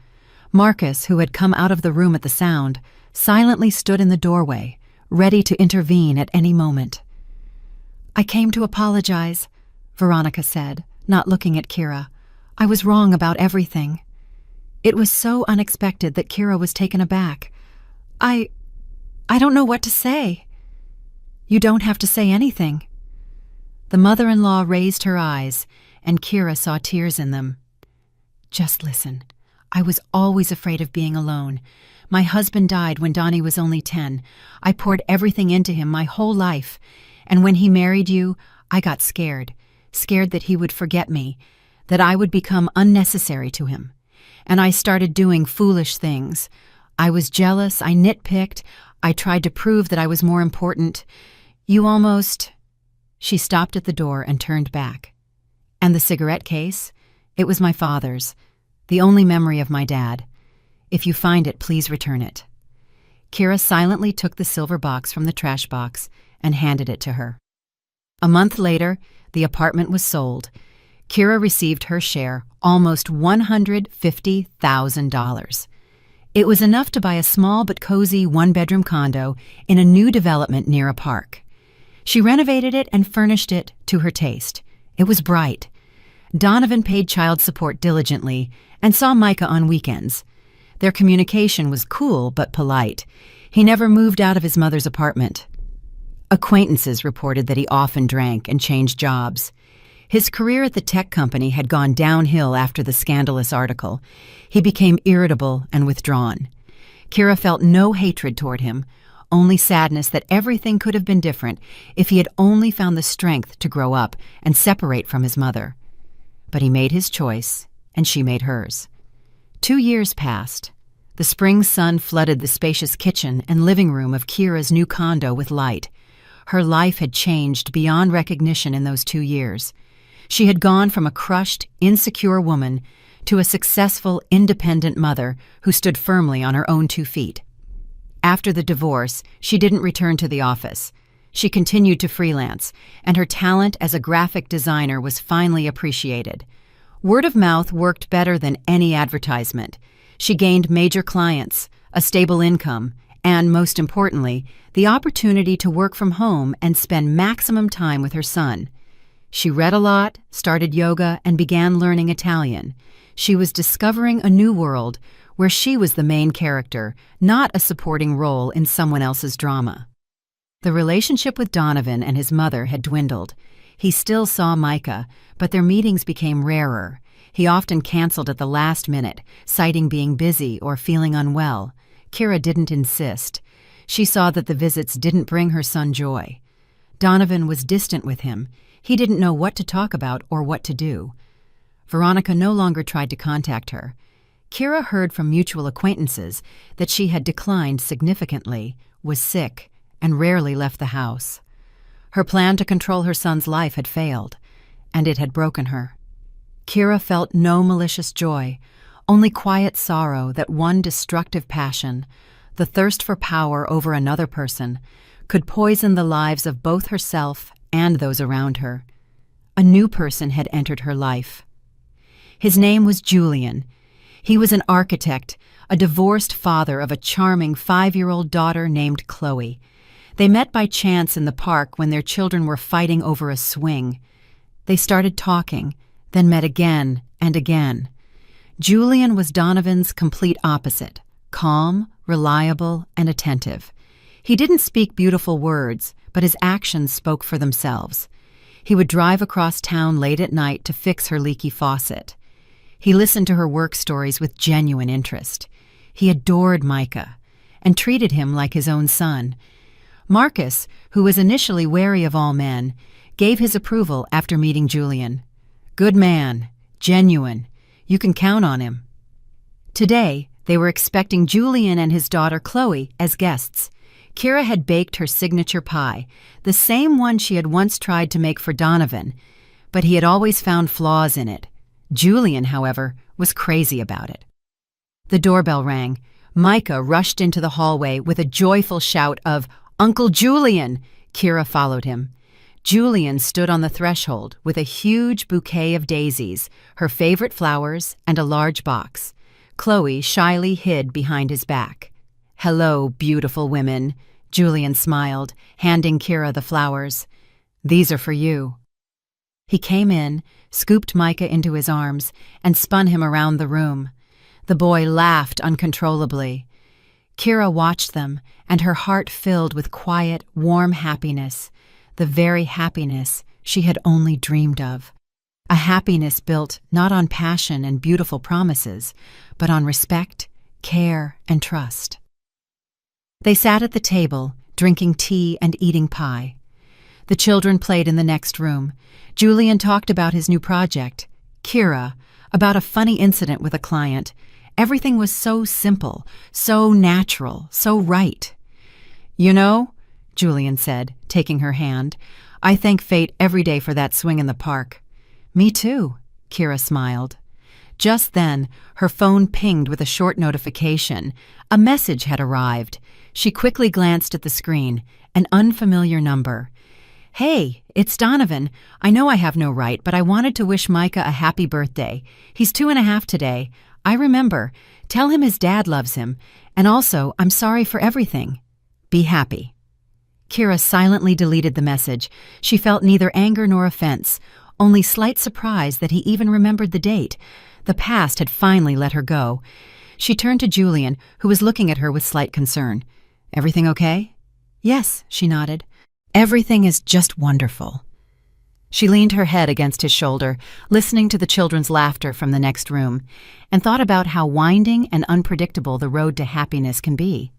Marcus, who had come out of the room at the sound, silently stood in the doorway, ready to intervene at any moment. "I came to apologize," Veronica said, not looking at Kira. "I was wrong about everything." It was so unexpected that Kira was taken aback. I don't know what to say." "You don't have to say anything." The mother-in-law raised her eyes, and Kira saw tears in them. "Just listen. I was always afraid of being alone. My husband died when Donnie was only 10. I poured everything into him my whole life. And when he married you, I got scared that he would forget me, that I would become unnecessary to him. And I started doing foolish things. I was jealous, I nitpicked, I tried to prove that I was more important. You almost—" She stopped at the door and turned back. "And the cigarette case? It was my father's, the only memory of my dad. If you find it, please return it." Kira silently took the silver box from the trash box and handed it to her. A month later, the apartment was sold. Kira received her share, almost $150,000. It was enough to buy a small but cozy one-bedroom condo in a new development near a park. She renovated it and furnished it to her taste. It was bright. Donovan paid child support diligently and saw Micah on weekends. Their communication was cool but polite. He never moved out of his mother's apartment. Acquaintances reported that he often drank and changed jobs. His career at the tech company had gone downhill after the scandalous article. He became irritable and withdrawn. Kira felt no hatred toward him, only sadness that everything could have been different if he had only found the strength to grow up and separate from his mother. But he made his choice, and she made hers. 2 years passed. The spring sun flooded the spacious kitchen and living room of Kira's new condo with light. Her life had changed beyond recognition in those 2 years. She had gone from a crushed, insecure woman to a successful, independent mother who stood firmly on her own 2 feet. After the divorce, she didn't return to the office. She continued to freelance, and her talent as a graphic designer was finally appreciated. Word of mouth worked better than any advertisement. She gained major clients, a stable income, and, most importantly, the opportunity to work from home and spend maximum time with her son. She read a lot, started yoga, and began learning Italian. She was discovering a new world where she was the main character, not a supporting role in someone else's drama. The relationship with Donovan and his mother had dwindled. He still saw Micah, but their meetings became rarer. He often canceled at the last minute, citing being busy or feeling unwell. Kira didn't insist. She saw that the visits didn't bring her son joy. Donovan was distant with him. He didn't know what to talk about or what to do. Veronica no longer tried to contact her. Kira heard from mutual acquaintances that she had declined significantly, was sick, and rarely left the house. Her plan to control her son's life had failed, and it had broken her. Kira felt no malicious joy, only quiet sorrow that one destructive passion, the thirst for power over another person, could poison the lives of both herself and those around her. A new person had entered her life. His name was Julian. He was an architect, a divorced father of a charming 5-year-old daughter named Chloe. They met by chance in the park when their children were fighting over a swing. They started talking, then met again and again. Julian was Donovan's complete opposite, calm, reliable, and attentive. He didn't speak beautiful words, but his actions spoke for themselves. He would drive across town late at night to fix her leaky faucet. He listened to her work stories with genuine interest. He adored Micah and treated him like his own son. Marcus, who was initially wary of all men, gave his approval after meeting Julian. Good man, genuine, you can count on him. Today, they were expecting Julian and his daughter Chloe as guests. Kira had baked her signature pie, the same one she had once tried to make for Donovan, but he had always found flaws in it. Julian, however, was crazy about it. The doorbell rang. Micah rushed into the hallway with a joyful shout of, "Uncle Julian!" Kira followed him. Julian stood on the threshold with a huge bouquet of daisies, her favorite flowers, and a large box. Chloe shyly hid behind his back. "Hello, beautiful women," Julian smiled, handing Kira the flowers. "These are for you." He came in, scooped Micah into his arms, and spun him around the room. The boy laughed uncontrollably. Kira watched them, and her heart filled with quiet, warm happiness, the very happiness she had only dreamed of. A happiness built not on passion and beautiful promises, but on respect, care, and trust. They sat at the table, drinking tea and eating pie. The children played in the next room. Julian talked about his new project. Kira, about a funny incident with a client. Everything was so simple, so natural, so right. "You know," Julian said, taking her hand, "I thank fate every day for that swing in the park." "Me too," Kira smiled. Just then, her phone pinged with a short notification. A message had arrived. She quickly glanced at the screen. An unfamiliar number. "Hey, it's Donovan. I know I have no right, but I wanted to wish Micah a happy birthday. He's 2.5 today. I remember. Tell him his dad loves him. And also, I'm sorry for everything. Be happy." Kira silently deleted the message. She felt neither anger nor offense, only slight surprise that he even remembered the date. The past had finally let her go. She turned to Julian, who was looking at her with slight concern. "Everything okay?" "Yes," she nodded. "Everything is just wonderful." She leaned her head against his shoulder, listening to the children's laughter from the next room, and thought about how winding and unpredictable the road to happiness can be.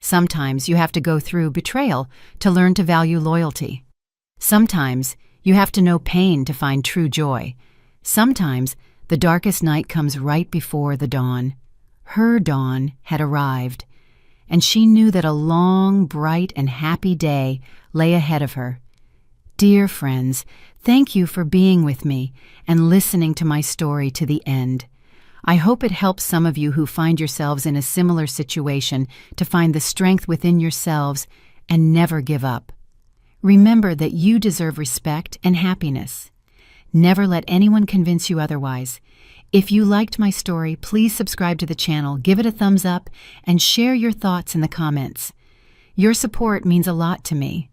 Sometimes you have to go through betrayal to learn to value loyalty. Sometimes you have to know pain to find true joy. Sometimes the darkest night comes right before the dawn. Her dawn had arrived, and she knew that a long, bright, and happy day lay ahead of her. Dear friends, thank you for being with me and listening to my story to the end. I hope it helps some of you who find yourselves in a similar situation to find the strength within yourselves and never give up. Remember that you deserve respect and happiness. Never let anyone convince you otherwise. If you liked my story, please subscribe to the channel, give it a thumbs up, and share your thoughts in the comments. Your support means a lot to me.